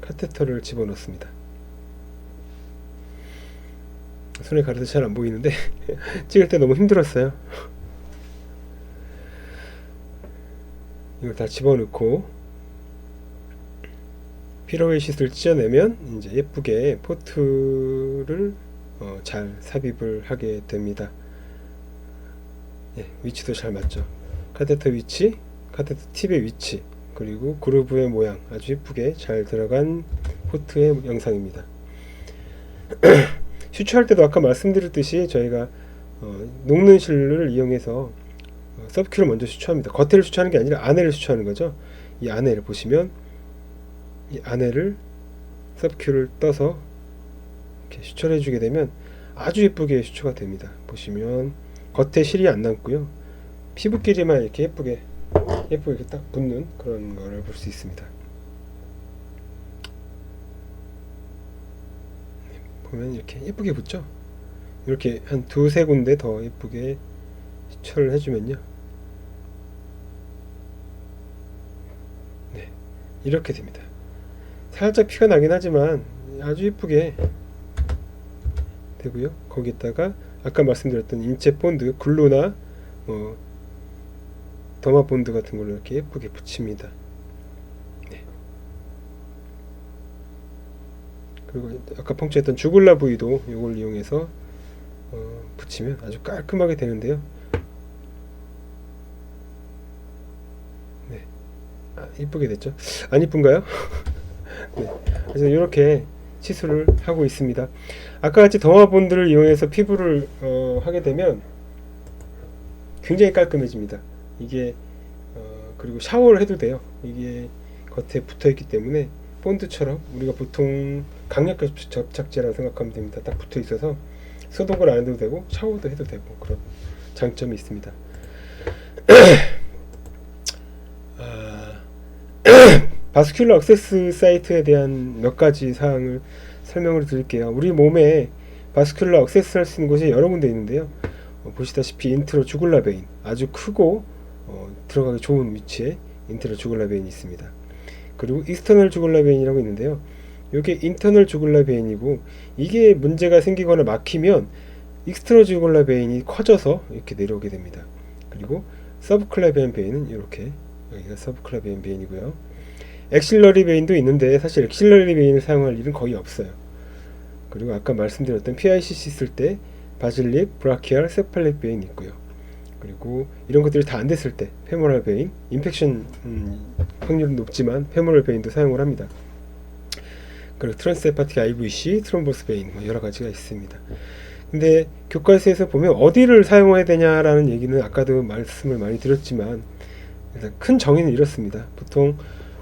Speaker 1: 카테터를 집어넣습니다. 손에 가려서 잘 안 보이는데 찍을 때 너무 힘들었어요. 이걸 다 집어넣고 필러웨이 시스를 찢어내면 이제 예쁘게 포트를 잘 삽입을 하게 됩니다. 예, 위치도 잘 맞죠. 카테터 위치, 카테터 팁의 위치, 그리고 그루브의 모양 아주 예쁘게 잘 들어간 포트의 영상입니다. 슈처할 때도 아까 말씀드렸듯이 저희가 녹는 실을 이용해서 서브큐를 먼저 슈처합니다. 겉에를 슈처하는 게 아니라 안에를 슈처하는 거죠. 이 안에를 보시면 이 안에를 서브큐를 떠서 이렇게 슈처를 해주게 되면 아주 예쁘게 슈처가 됩니다. 보시면 겉에 실이 안 남고요. 피부끼리만 이렇게 예쁘게 이렇게 딱 붙는 그런 거를 볼 수 있습니다. 보면 이렇게 예쁘게 붙죠. 이렇게 한 두세 군데 더 예쁘게 슈처를 해주면요, 네, 이렇게 됩니다. 살짝 피가 나긴 하지만 아주 예쁘게 되고요. 거기다가 아까 말씀드렸던 인체 본드, 글루나 더마 본드 같은 걸로 이렇게 예쁘게 붙입니다. 네. 그리고 아까 펑처했던 주글라 부위도 이걸 이용해서 붙이면 아주 깔끔하게 되는데요. 네, 이쁘게 됐죠? 안 이쁜가요? 네. 그래서 이렇게 치수를 하고 있습니다. 아까 같이 더마본드를 이용해서 피부를 하게 되면 굉장히 깔끔해집니다. 이게 그리고 샤워를 해도 돼요. 이게 겉에 붙어 있기 때문에 본드처럼 우리가 보통 강력 접착제라고 생각하면 됩니다. 딱 붙어 있어서 소독을 안 해도 되고 샤워도 해도 되고 그런 장점이 있습니다. 바스큘러 액세스 사이트에 대한 몇 가지 사항을 설명을 드릴게요. 우리 몸에 바스큘러 액세스 할 수 있는 곳이 여러 군데 있는데요. 보시다시피 인트로 주굴라 베인, 아주 크고 들어가기 좋은 위치에 인트로 주굴라 베인이 있습니다. 그리고 익스터널 주굴라 베인이라고 있는데요. 이게 인터널 주굴라 베인이고, 이게 문제가 생기거나 막히면 익스터널 주굴라 베인이 커져서 이렇게 내려오게 됩니다. 그리고 서브클라비안 베인은 이렇게, 여기가 서브클라비안 베인이고요. 엑실러리 베인도 있는데 사실 엑실러리 베인을 사용할 일은 거의 없어요. 그리고 아까 말씀드렸던 PICC 쓸 때 바질릭, 브라키알, 세팔릭 베인이 있고요. 그리고 이런 것들이 다 안 됐을 때 페모랄 베인, 인펙션 확률은 높지만 페모랄 베인도 사용을 합니다. 그리고 트랜스헤파틱 IVC, 트롬보스 베인 여러 가지가 있습니다. 근데 교과서에서 보면 어디를 사용해야 되냐라는 얘기는 아까도 말씀을 많이 드렸지만 일단 큰 정의는 이렇습니다. 보통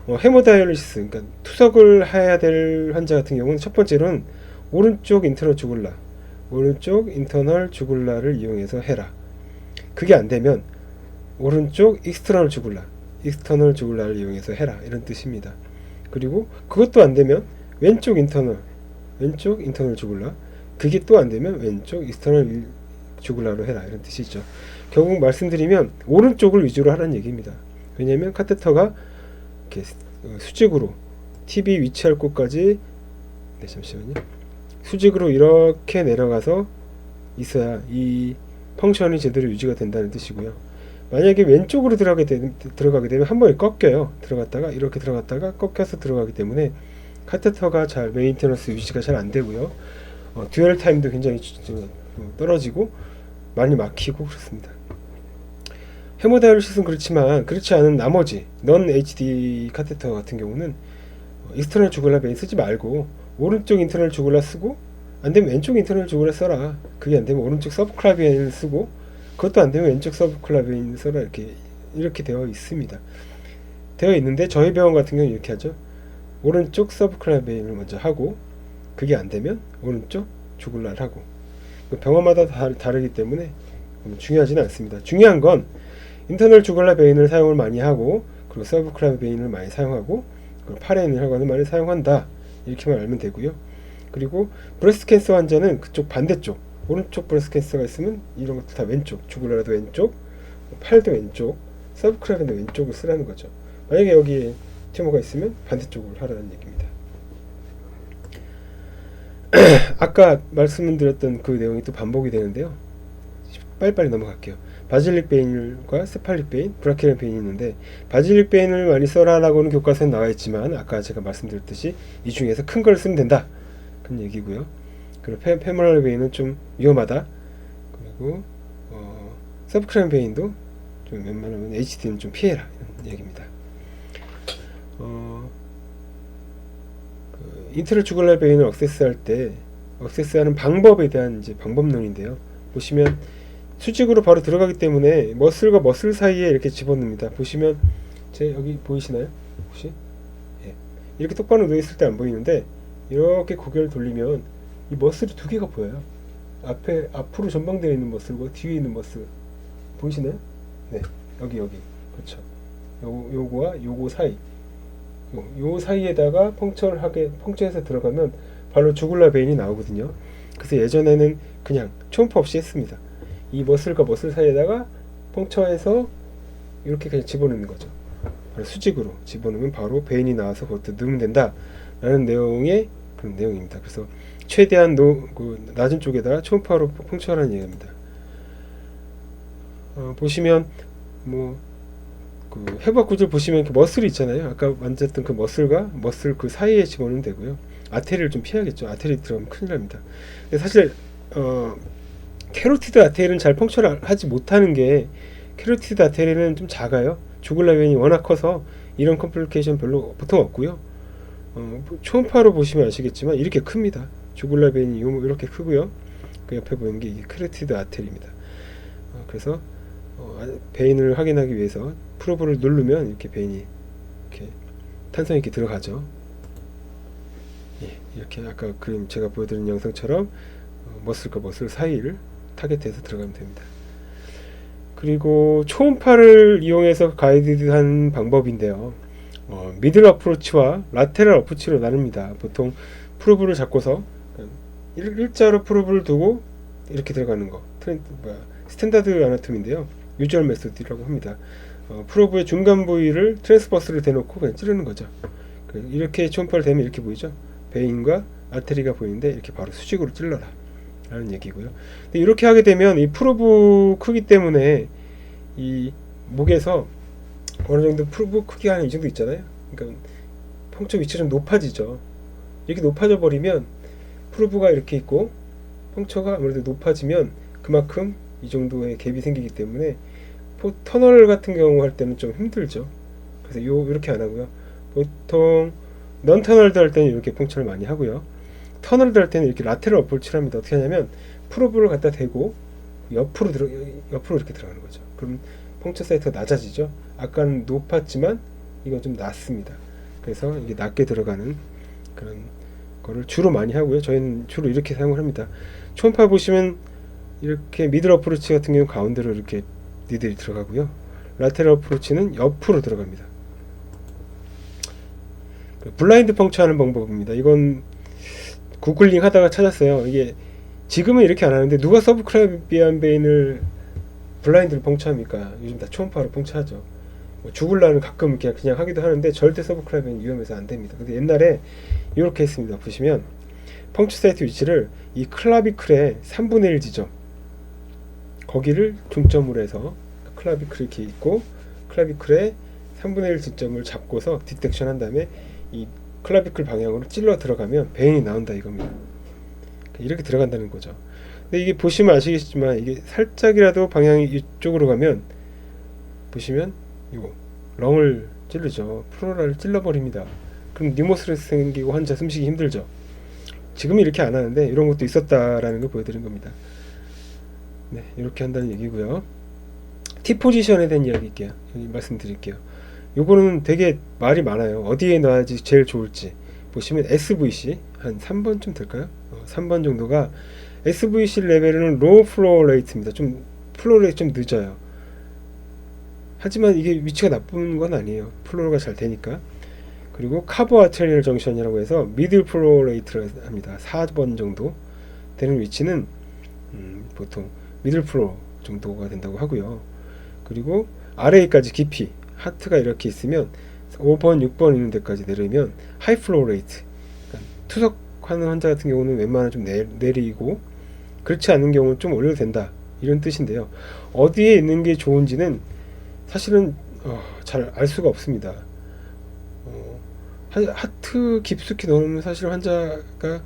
Speaker 1: 헤모다이올리시스, 그러니까 투석을 해야 될 환자 같은 경우는 첫 번째로는 오른쪽 인터널 주굴라, 오른쪽 인터널 주굴라를 이용해서 해라. 그게 안 되면 오른쪽 익스터널 주굴라, 익스터널 주굴라를 이용해서 해라, 이런 뜻입니다. 그리고 그것도 안 되면 왼쪽 인터널 주굴라, 그게 또 안 되면 왼쪽 익스터널 주굴라로 해라, 이런 뜻이죠. 결국 말씀드리면 오른쪽을 위주로 하라는 얘기입니다. 왜냐하면 카테터가 이렇게 수직으로 TV 위치할 곳까지, 네, 잠시만요. 수직으로 이렇게 내려가서 있어야 이 펑션이 제대로 유지가 된다는 뜻이고요. 만약에 왼쪽으로 들어가게 되면 한 번에 꺾여요. 들어갔다가 이렇게 들어갔다가 꺾여서 들어가기 때문에 카테터가 잘 메인테너스 유지가 잘 안 되고요. 듀얼 타임도 굉장히 떨어지고 많이 막히고 그렇습니다. 헤모다이올리시스는 그렇지만 그렇지 않은 나머지 넌 HD 카테터 같은 경우는 익스터널 주굴라 베인 쓰지 말고 오른쪽 인터널 주굴라 쓰고, 안되면 왼쪽 인터널 주굴라 써라. 그게 안되면 오른쪽 서브클라비안을 쓰고, 그것도 안되면 왼쪽 서브클라비안을 써라. 이렇게 되어 있습니다. 되어 있는데 저희 병원 같은 경우는 이렇게 하죠. 오른쪽 서브클라비안을 먼저 하고, 그게 안되면 오른쪽 주굴라를 하고. 병원마다 다르기 때문에 중요하지는 않습니다. 중요한 건 인터널 주굴라 베인을 사용을 많이 하고, 그리고 서브클라비안을 많이 사용하고, 그리고 파레인 혈관을 많이 사용한다, 이렇게만 알면 되고요. 그리고 브레스트 캔서 환자는 그쪽 반대쪽, 오른쪽 브레스트 캔서가 있으면 이런 것도 다 왼쪽, 주굴라도 왼쪽, 팔도 왼쪽, 서브클라비안도 왼쪽을 쓰라는 거죠. 만약에 여기에 튜머가 있으면 반대쪽으로 하라는 얘기입니다. 아까 말씀드렸던 그 내용이 또 반복이 되는데요. 빨리빨리 넘어갈게요. 바질릭 베인과 세팔릭 베인, 브라키알 베인이 있는데, 바질릭 베인을 많이 써라라고는 교과서에 나와 있지만 아까 제가 말씀드렸듯이 이 중에서 큰 걸 쓰면 된다, 그런 얘기고요. 그리고 페모랄 베인은 좀 위험하다. 그리고 서브클라비안 베인도 좀 웬만하면 HD는 좀 피해라, 이런 얘기입니다. 인터널 주굴라 베인을 액세스할 때 액세스하는 방법에 대한 이제 방법론인데요. 보시면 수직으로 바로 들어가기 때문에 머슬과 머슬 사이에 이렇게 집어넣습니다. 보시면 제 여기 보이시나요? 혹시? 예. 이렇게 똑바로 누워 있을 때 안 보이는데 이렇게 고개를 돌리면 이 머슬이 두 개가 보여요. 앞으로 전방되어 있는 머슬과 뒤에 있는 머슬 보이시나요? 네, 여기 그렇죠. 요거와 요거 사이, 요 사이에다가 펑처해서 들어가면 바로 주굴라 베인이 나오거든요. 그래서 예전에는 그냥 초음파 없이 했습니다. 이 머슬과 머슬 사이에다가 펑처해서 이렇게 그냥 집어넣는 거죠. 수직으로 집어넣으면 바로 베인이 나와서 그것도 넣으면 된다, 라는 내용의 그런 내용입니다. 그래서 최대한 낮은 쪽에다가 초음파로 펑처하라는 얘기입니다. 보시면 그 해부학 구조를 보시면 이렇게 머슬이 있잖아요. 아까 만졌던 그 머슬과 머슬 그 사이에 집어넣으면 되고요. 아테리를 좀 피하겠죠. 아테리 들어가면 큰일 납니다. 근데 사실 캐로티드 아테리는 잘 펑처를 하지 못하는 게, 캐로티드 아테리는 좀 작아요. 주굴라 베인이 워낙 커서 이런 컴플리케이션 별로 보통 없고요. 초음파로 보시면 아시겠지만 이렇게 큽니다. 주굴라 베인이 이렇게 크고요. 그 옆에 보이는 게 이게 카로티드 아테리입니다. 그래서 베인을 확인하기 위해서 프로브를 누르면 이렇게 베인이 이렇게 탄성이 이렇게 들어가죠. 예, 이렇게 아까 그림 제가 보여드린 영상처럼 머슬과 머슬 사이를 타겟해서 들어가면 됩니다. 그리고 초음파를 이용해서 가이드한 방법인데요. 미들 어프로치와 라테럴 어프로치로 나눕니다. 보통 프로브를 잡고서 일자로 프로브를 두고 이렇게 들어가는 거 스탠다드 아나토미인데요. 유주얼 메소드라고 합니다. 프로브의 중간 부위를 트랜스버스를 대놓고 그냥 찌르는 거죠. 이렇게 초음파를 대면 이렇게 보이죠. 베인과 아테리가 보이는데 이렇게 바로 수직으로 찔러라 라는 얘기고요. 근데 이렇게 하게 되면 이 프로브 크기 때문에 이 목에서 어느 정도 프로브 크기가 한 이 정도 있잖아요. 그러니까 펑처 위치가 좀 높아지죠. 이렇게 높아져 버리면 프로브가 이렇게 있고 펑처가 아무래도 높아지면 그만큼 이 정도의 갭이 생기기 때문에 터널 같은 경우 할 때는 좀 힘들죠. 그래서 이렇게 안 하고요. 보통 넌 터널드 할 때는 이렇게 펑처를 많이 하고요. 터널드 할 때는 이렇게 라테럴 어프로치를 합니다. 어떻게 하냐면 프로브를 갖다 대고 옆으로 이렇게 들어가는 거죠. 그럼 펑처 사이트가 낮아지죠. 아까는 높았지만 이건 좀 낮습니다. 그래서 이게 낮게 들어가는 그런 거를 주로 많이 하고요. 저희는 주로 이렇게 사용을 합니다. 초음파 보시면 이렇게 미들 어프로치 같은 경우는 가운데로 이렇게 니들이 들어가고요. 라테럴 어프로치는 옆으로 들어갑니다. 블라인드 펑처 하는 방법입니다. 이건 구글링 하다가 찾았어요. 이게 지금은 이렇게 안 하는데 누가 서브클라비안 베인을 블라인드로 펑처합니까? 요즘 다 초음파로 펑처하죠. 죽을라는 가끔 그냥 하기도 하는데 절대 서브클라비안 위험해서 안 됩니다. 근데 옛날에 이렇게 했습니다. 보시면 펑처 사이트 위치를 이 클라비클의 3분의 1 지점 거기를 중점으로 해서 클라비클이 이렇게 있고 클라비클의 3분의 1 지점을 잡고서 디텍션 한 다음에 이 클라비클 방향으로 찔러 들어가면 베인이 나온다 이겁니다. 이렇게 들어간다는 거죠. 근데 이게 보시면 아시겠지만 이게 살짝이라도 방향이 이쪽으로 가면 보시면 이거 렁을 찌르죠. 플로라를 찔러버립니다. 그럼 뉴모스레스 생기고 환자 숨쉬기 힘들죠. 지금은 이렇게 안 하는데 이런 것도 있었다라는 걸 보여드린 겁니다. 네, 이렇게 한다는 얘기고요. T 포지션에 대한 이야기 말씀드릴게요. 요거는 되게 말이 많아요. 어디에 놔야지 제일 좋을지 보시면 SVC 한 3번쯤 될까요? 3번 정도가 SVC 레벨은 로우 플로우 레이트입니다. 좀 플로우 레이트 좀 늦어요. 하지만 이게 위치가 나쁜 건 아니에요. 플로우가 잘 되니까. 그리고 카보 아테리얼 정션이라고 해서 미들 플로우 레이트를 합니다. 4번 정도 되는 위치는 보통 미들 플로우 정도가 된다고 하고요. 그리고 RA까지 깊이 하트가 이렇게 있으면 5번, 6번 있는 데까지 내리면 하이 플로우 레이트, 그러니까 투석하는 환자 같은 경우는 웬만하면 좀 내리고 그렇지 않은 경우는 좀 올려도 된다 이런 뜻인데요. 어디에 있는 게 좋은지는 사실은 잘 알 수가 없습니다. 하트 깊숙이 넣으면 사실 환자가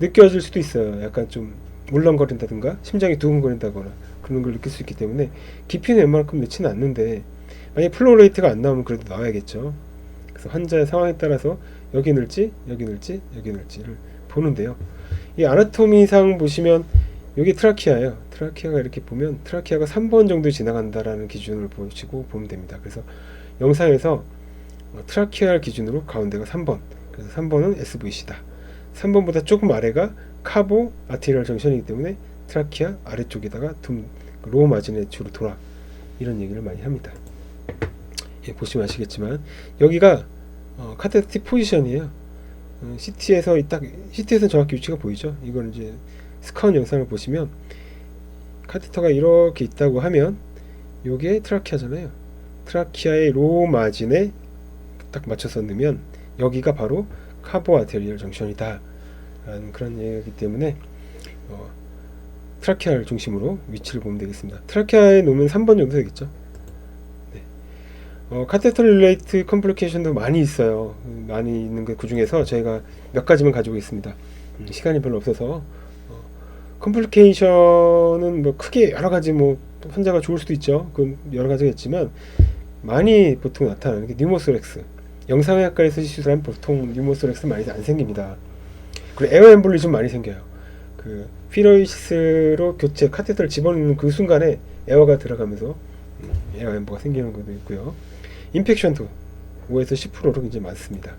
Speaker 1: 느껴질 수도 있어요. 약간 좀 물렁거린다든가 심장이 두근거린다거나 그런 걸 느낄 수 있기 때문에 깊이는 웬만큼 넣지는 않는데 만약에 플로우 레이트가 안 나오면 그래도 나와야겠죠. 그래서 환자의 상황에 따라서 여기 넣을지 여기 넣을지를 보는데요. 이 아나토미상 보시면 여기 트라키아예요. 트라키아가 이렇게 보면 트라키아가 3번 정도 지나간다라는 기준을 보시고 보면 됩니다. 그래서 영상에서 트라키아 기준으로 가운데가 3번, 그래서 3번은 SVC다. 3번보다 조금 아래가 카보 아테리얼 정션이기 때문에 트라키아 아래쪽에다가 로우 마진의 주로 돌아 이런 얘기를 많이 합니다. 예, 보시면 아시겠지만 여기가 카테터 T 포지션이에요. CT에서는 정확히 위치가 보이죠. 이건 이제 스카운 영상을 보시면 카테터가 이렇게 있다고 하면 요게 트라키아잖아요. 트라키아의 로우 마진에 딱 맞춰서 넣으면 여기가 바로 카보 아테리얼 정션이다 라는 그런 얘기이기 때문에 트라키아를 중심으로 위치를 보면 되겠습니다. 트라키아에 놓으면 3번 정도 되겠죠. 네. 카테터 릴레이트 컴플리케이션도 많이 있어요. 많이 있는 그 중에서 저희가 몇 가지만 가지고 있습니다. 시간이 별로 없어서 컴플리케이션은 뭐 크게 여러 가지 뭐 환자가 좋을 수도 있죠. 그건 여러 가지가 있지만 많이 보통 나타나는 게 뉴모스렉스, 영상의학과에서 시술하면 보통 뉴모소렉스 많이 안 생깁니다. 그리고 에어 엠볼리즘 많이 생겨요. 그 피로이시스로 교체 카테터를 집어넣는 그 순간에 에어가 들어가면서 에어 엠보가 생기는 것도 있고요. 인펙션도 5에서 10%로 굉장히 많습니다.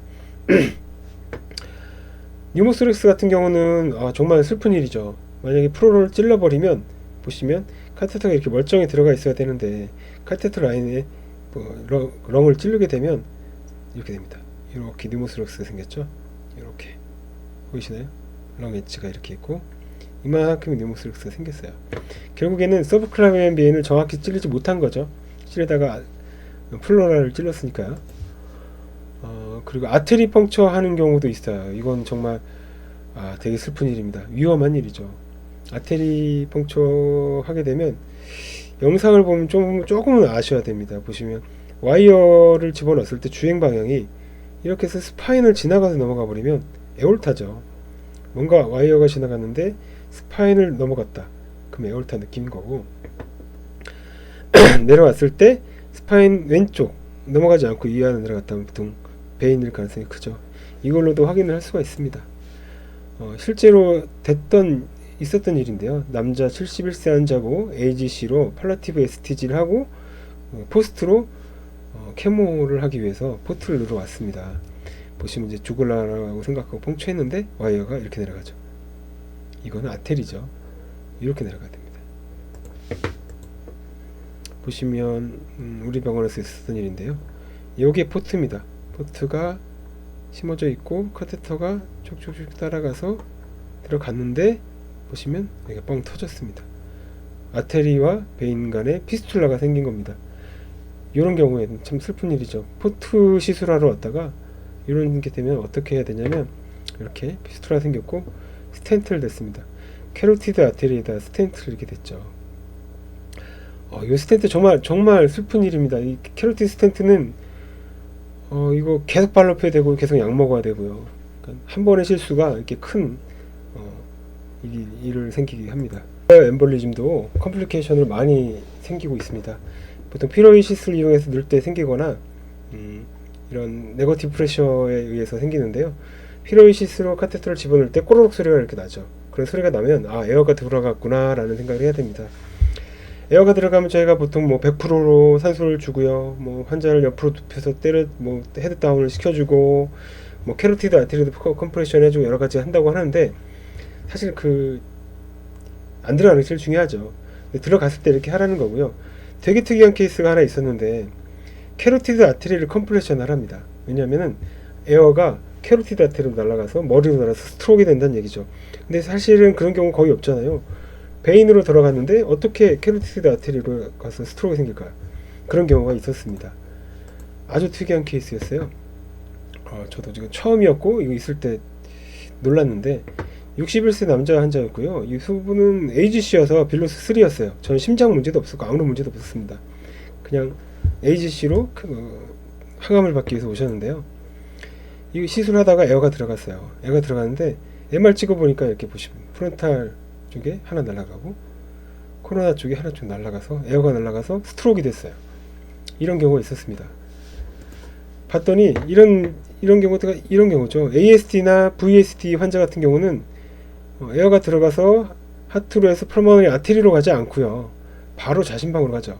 Speaker 1: 뉴모소렉스 같은 경우는 정말 슬픈 일이죠. 만약에 프로를 찔러버리면 보시면 카테터가 이렇게 멀쩡히 들어가 있어야 되는데 카테터 라인에 렁을 찌르게 되면 이렇게 됩니다. 이렇게 뉴모소렉스가 생겼죠. 이렇게 보이시나요? 렁 엣지가 이렇게 있고 이만큼의 뉴모소렉스가 생겼어요. 결국에는 서브클라비안 베인을 정확히 찌르지 못한 거죠. 찌르다가 플로라를 찔렀으니까요. 그리고 아테리 펑처 하는 경우도 있어요. 이건 정말 되게 슬픈 일입니다. 위험한 일이죠. 아테리 펑처 하게 되면 영상을 보면 조금은 아셔야 됩니다. 보시면 와이어를 집어넣었을 때 주행 방향이 이렇게 해서 스파인을 지나가서 넘어가 버리면 에올타죠. 뭔가 와이어가 지나갔는데 스파인을 넘어갔다. 그럼 에올타 느낌인 거고 내려왔을 때 스파인 왼쪽 넘어가지 않고 이하로 내려갔다면 보통 베인일 가능성이 크죠. 이걸로도 확인을 할 수가 있습니다. 실제로 있었던 일인데요. 남자 71세 환자고 AGC로 팔라티브 STG를 하고 포스트로 케모를 하기 위해서 포트를 누르러 왔습니다. 보시면 이제 죽을라고 생각하고 펑처했는데 와이어가 이렇게 내려가죠. 이거는 아테리죠. 이렇게 내려가야 됩니다. 보시면 우리 병원에서 있었던 일인데요. 여기에 포트입니다. 포트가 심어져 있고 카테터가 쭉쭉쭉 따라가서 들어갔는데 보시면 여기가 뻥 터졌습니다. 아테리와 베인 간에 피스툴라가 생긴 겁니다. 이런 경우에는 참 슬픈 일이죠. 포트 시술하러 왔다가 이런 게 되면 어떻게 해야 되냐면 이렇게 피스툴라 생겼고 스텐트를 댔습니다. 캐로티드 아테리에다 스텐트를 이렇게 댔죠. 이 스텐트 정말 슬픈 일입니다. 이 캐로티드 스텐트는 이거 계속 발라펴야 되고 계속 약 먹어야 되고요. 그러니까 한 번의 실수가 이렇게 큰 일을 생기게 합니다. 엠볼리즘도 컴플리케이션을 많이 생기고 있습니다. 보통 피로이시스를 이용해서 넣을 때 생기거나 이런 네거티브 프레셔에 의해서 생기는데요. 피로이시스로 카테터를 집어넣을 때 꼬르륵 소리가 이렇게 나죠. 그런 소리가 나면 에어가 들어갔구나 라는 생각을 해야 됩니다. 에어가 들어가면 저희가 보통 100%로 산소를 주고요. 환자를 옆으로 눕혀서 헤드 다운을 시켜주고 캐로티드 아테리도 컴프레션 해주고 여러 가지 한다고 하는데 사실 안 들어가는 게 제일 중요하죠. 들어갔을 때 이렇게 하라는 거고요. 되게 특이한 케이스가 하나 있었는데 캐로티드 아테리를 컴프레션을 합니다. 왜냐하면은 에어가 캐로티드 아테리로 날아가서 머리로 날아서 스트로크가 된다는 얘기죠. 근데 사실은 그런 경우 거의 없잖아요. 베인으로 들어갔는데 어떻게 캐로티드 아테리로 가서 스트로크가 생길까요? 그런 경우가 있었습니다. 아주 특이한 케이스였어요. 저도 지금 처음이었고 이거 있을 때 놀랐는데 61세 남자 환자였고요. 이 수분은 AGC여서 빌로스 3였어요. 저는 심장 문제도 없었고 아무런 문제도 없었습니다. 그냥 AGC로 항암을 받기 위해서 오셨는데요. 이 시술하다가 에어가 들어갔어요. 에어가 들어갔는데 MR 찍어보니까 이렇게 보시면 프론탈 쪽에 하나 날아가고 코로나 쪽에 하나 좀 날아가서 에어가 날아가서 스트로크가 됐어요. 이런 경우가 있었습니다. 봤더니 이런 경우죠. ASD나 VSD 환자 같은 경우는 에어가 들어가서 하트로 해서 펄머너리 아테리로 가지 않고요. 바로 좌심방으로 가죠.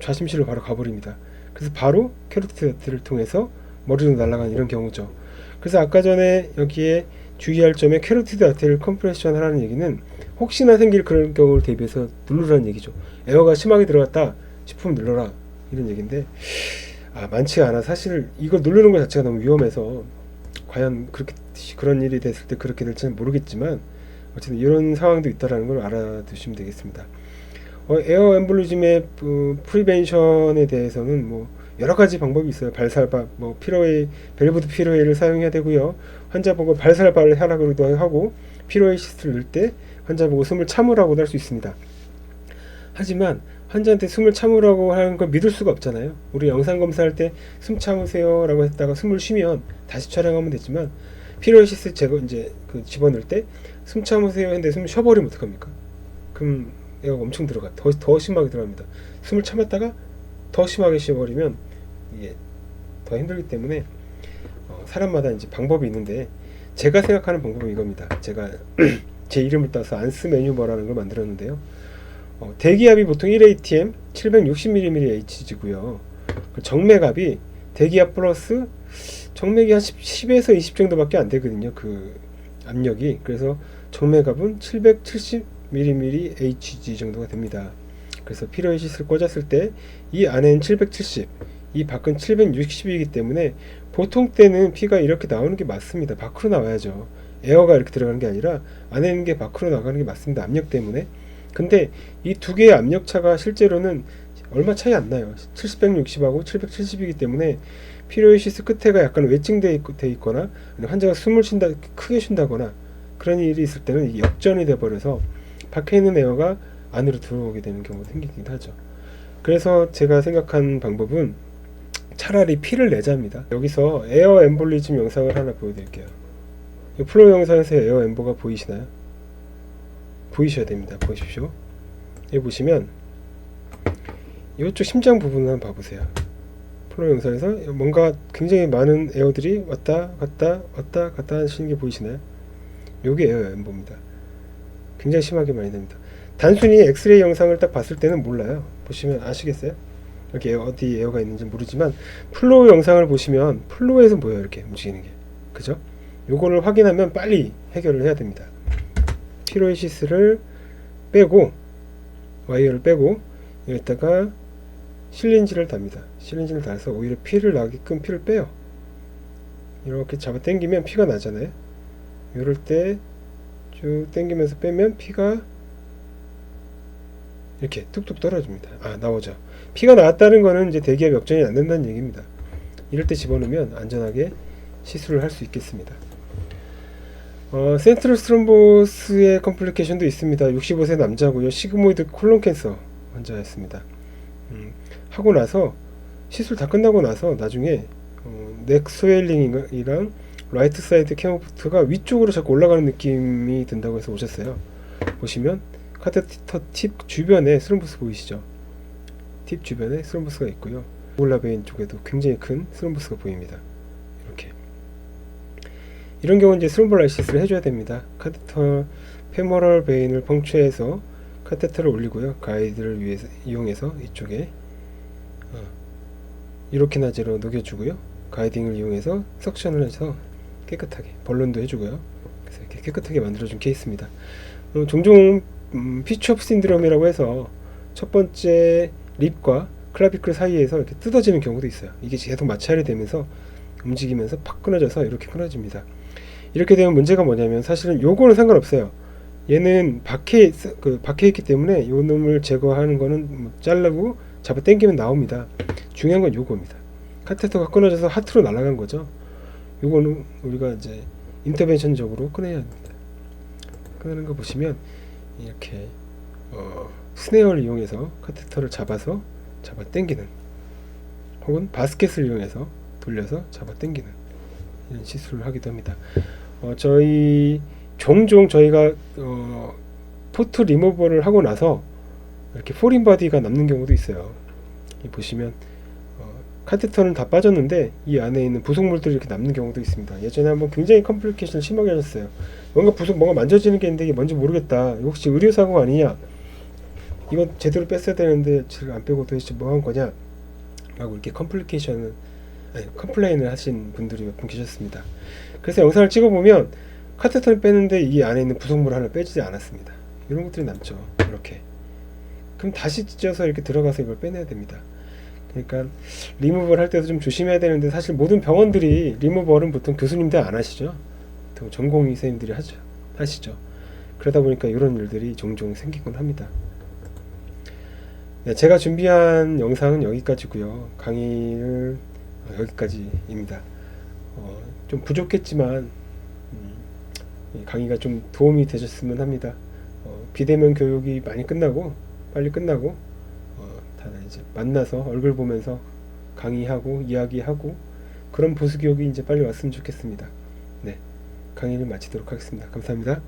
Speaker 1: 좌심실로 바로 가버립니다. 그래서 바로 캐로티드 아테리를 통해서 머리로 날아가는 이런 경우죠. 그래서 아까 전에 여기에 주의할 점에 캐로티드 아테리를 컴프레션 하라는 얘기는 혹시나 생길 그런 경우를 대비해서 누르라는 얘기죠. 에어가 심하게 들어갔다 싶으면 눌러라 이런 얘기인데 많지가 않아. 사실 이걸 누르는 것 자체가 너무 위험해서 과연 그런 일이 됐을 때 그렇게 될지는 모르겠지만 어쨌든 이런 상황도 있다는 걸 알아두시면 되겠습니다. 에어 엠볼리즘의 프리벤션에 대해서는 여러 가지 방법이 있어요. 발살바, 피로웨이, 밸브드 피로웨이를 사용해야 되고요. 환자 보고 발살바를 하라고도 하고 피로웨이 시스트를 넣을 때 환자 보고 숨을 참으라고도 할 수 있습니다. 하지만 환자한테 숨을 참으라고 하는 걸 믿을 수가 없잖아요. 우리 영상 검사할 때 숨 참으세요 라고 했다가 숨을 쉬면 다시 촬영하면 되지만 피로웨이 시스트 집어넣을 때 숨 참으세요 했는데 숨을 쉬어버리면 어떡합니까? 그럼 에어가 엄청 들어가 더 심하게 들어갑니다. 숨을 참았다가 더 심하게 쉬어버리면 이게 더 힘들기 때문에 사람마다 이제 방법이 있는데, 제가 생각하는 방법은 이겁니다. 제가 제 이름을 따서 안스 메뉴버라는 걸 만들었는데요. 대기압이 보통 1atm 760mmHg고요. 정맥압이 대기압 플러스 정맥이 한 10에서 20 정도밖에 안 되거든요. 그 압력이. 그래서 정맥압은 770mmHg 정도가 됩니다. 그래서 피로이시스를 꽂았을 때 이 안에는 770, 이 밖은 760이기 때문에 보통 때는 피가 이렇게 나오는 게 맞습니다. 밖으로 나와야죠. 에어가 이렇게 들어가는 게 아니라 안에 있는 게 밖으로 나가는 게 맞습니다. 압력 때문에. 근데 이 두 개의 압력 차가 실제로는 얼마 차이 안 나요. 760하고 770이기 때문에 피로이시스 끝에가 약간 웨칭돼 있거나 환자가 숨을 크게 쉰다거나 그런 일이 있을 때는 역전이 돼 버려서 밖에 있는 에어가 안으로 들어오게 되는 경우가 생기기도 하죠. 그래서 제가 생각한 방법은 차라리 피를 내자입니다. 여기서 에어 엠볼리즘 영상을 하나 보여드릴게요. 이 프로 영상에서 에어 엠보가 보이시나요? 보이셔야 됩니다. 보십시오. 여기 보시면 이쪽 심장 부분을 한번 봐보세요. 프로 영상에서 뭔가 굉장히 많은 에어들이 왔다 갔다 왔다 갔다 하시는 게 보이시나요? 요게 에어 엠보입니다. 굉장히 심하게 많이 됩니다. 단순히 엑스레이 영상을 딱 봤을 때는 몰라요. 보시면 아시겠어요? 여기 어디 에어가 있는지 모르지만 플로우 영상을 보시면 플로우에서 보여요. 이렇게 움직이는 게. 그죠? 요거를 확인하면 빨리 해결을 해야 됩니다. 피로이시스를 빼고 와이어를 빼고 여기다가 실린지를 답니다. 실린지를 달아서 오히려 피를 나게끔 피를 빼요. 이렇게 잡아 당기면 피가 나잖아요. 이럴 때 쭉 당기면서 빼면 피가 이렇게 뚝뚝 떨어집니다. 나오죠. 피가 나왔다는 거는 이제 대기압 역전이 안 된다는 얘기입니다. 이럴 때 집어넣으면 안전하게 시술을 할 수 있겠습니다. 센트럴 스트롬보스의 컴플리케이션도 있습니다. 65세 남자고요. 시그모이드 콜론 캔서 환자였습니다. 하고 나서 시술 다 끝나고 나서 나중에 넥 스웨일링이랑 라이트 사이드 캐모프트가 위쪽으로 자꾸 올라가는 느낌이 든다고 해서 오셨어요. 보시면 카테터 팁 주변에 스롬보스 보이시죠? 팁 주변에 스롬보스가 있고요. 올라베인 쪽에도 굉장히 큰 스롬보스가 보입니다. 이렇게. 이런 경우는 이제 스롬볼라이시스를 해줘야 됩니다. 카테터 페모럴 베인을 펑추해서 카테터를 올리고요. 가이드를 이용해서 이쪽에 이로키나제로 녹여주고요. 가이딩을 이용해서 석션을 해서 깨끗하게 벌론도 해주고요. 그래서 이렇게 깨끗하게 만들어준 케이스입니다. 종종 피처프 신드롬이라고 해서 첫 번째 립과 클라비클 사이에서 이렇게 뜯어지는 경우도 있어요. 이게 계속 마찰이 되면서 움직이면서 팍 끊어져서 이렇게 끊어집니다. 이렇게 되면 문제가 뭐냐면 사실은 요거는 상관없어요. 얘는 박해 있기 때문에 요 놈을 제거하는 거는 자르고 잡아 당기면 나옵니다. 중요한 건 요겁니다. 카테터가 끊어져서 하트로 날아간 거죠. 요거는 우리가 이제 인터벤션적으로 끊어야 합니다. 끊는 거 보시면 이렇게 스네어를 이용해서 카테터를 잡아 당기는, 혹은 바스켓을 이용해서 돌려서 잡아 당기는 이런 시술을 하기도 합니다. 종종 저희가 포트 리모버를 하고 나서 이렇게 포린 바디가 남는 경우도 있어요. 보시면 카테터는 다 빠졌는데 이 안에 있는 부속물들이 이렇게 남는 경우도 있습니다. 예전에 한번 굉장히 컴플리케이션을 심하게 하셨어요. 뭔가 만져지는 게 있는데 이게 뭔지 모르겠다. 이거 혹시 의료사고 아니냐? 이거 제대로 뺐어야 되는데 지금 안 빼고 도대체 뭐 한 거냐? 라고 이렇게 컴플레인을 하신 분들이 몇 분 계셨습니다. 그래서 영상을 찍어보면 카테터를 빼는데 이 안에 있는 부속물 하나 빼지지 않았습니다. 이런 것들이 남죠. 이렇게. 그럼 다시 찢어서 이렇게 들어가서 이걸 빼내야 됩니다. 그러니까 리무벌 할 때도 좀 조심해야 되는데, 사실 모든 병원들이 리무벌은 보통 교수님들 안 하시죠. 보통 전공의 선생님들이 하시죠. 그러다 보니까 이런 일들이 종종 생기곤 합니다. 네, 제가 준비한 영상은 여기까지고요. 강의는 여기까지입니다. 좀 부족했지만 강의가 좀 도움이 되셨으면 합니다. 비대면 교육이 빨리 끝나고 다 이제 만나서 얼굴 보면서 강의하고 이야기하고 그런 보수교육이 이제 빨리 왔으면 좋겠습니다. 네, 강의를 마치도록 하겠습니다. 감사합니다.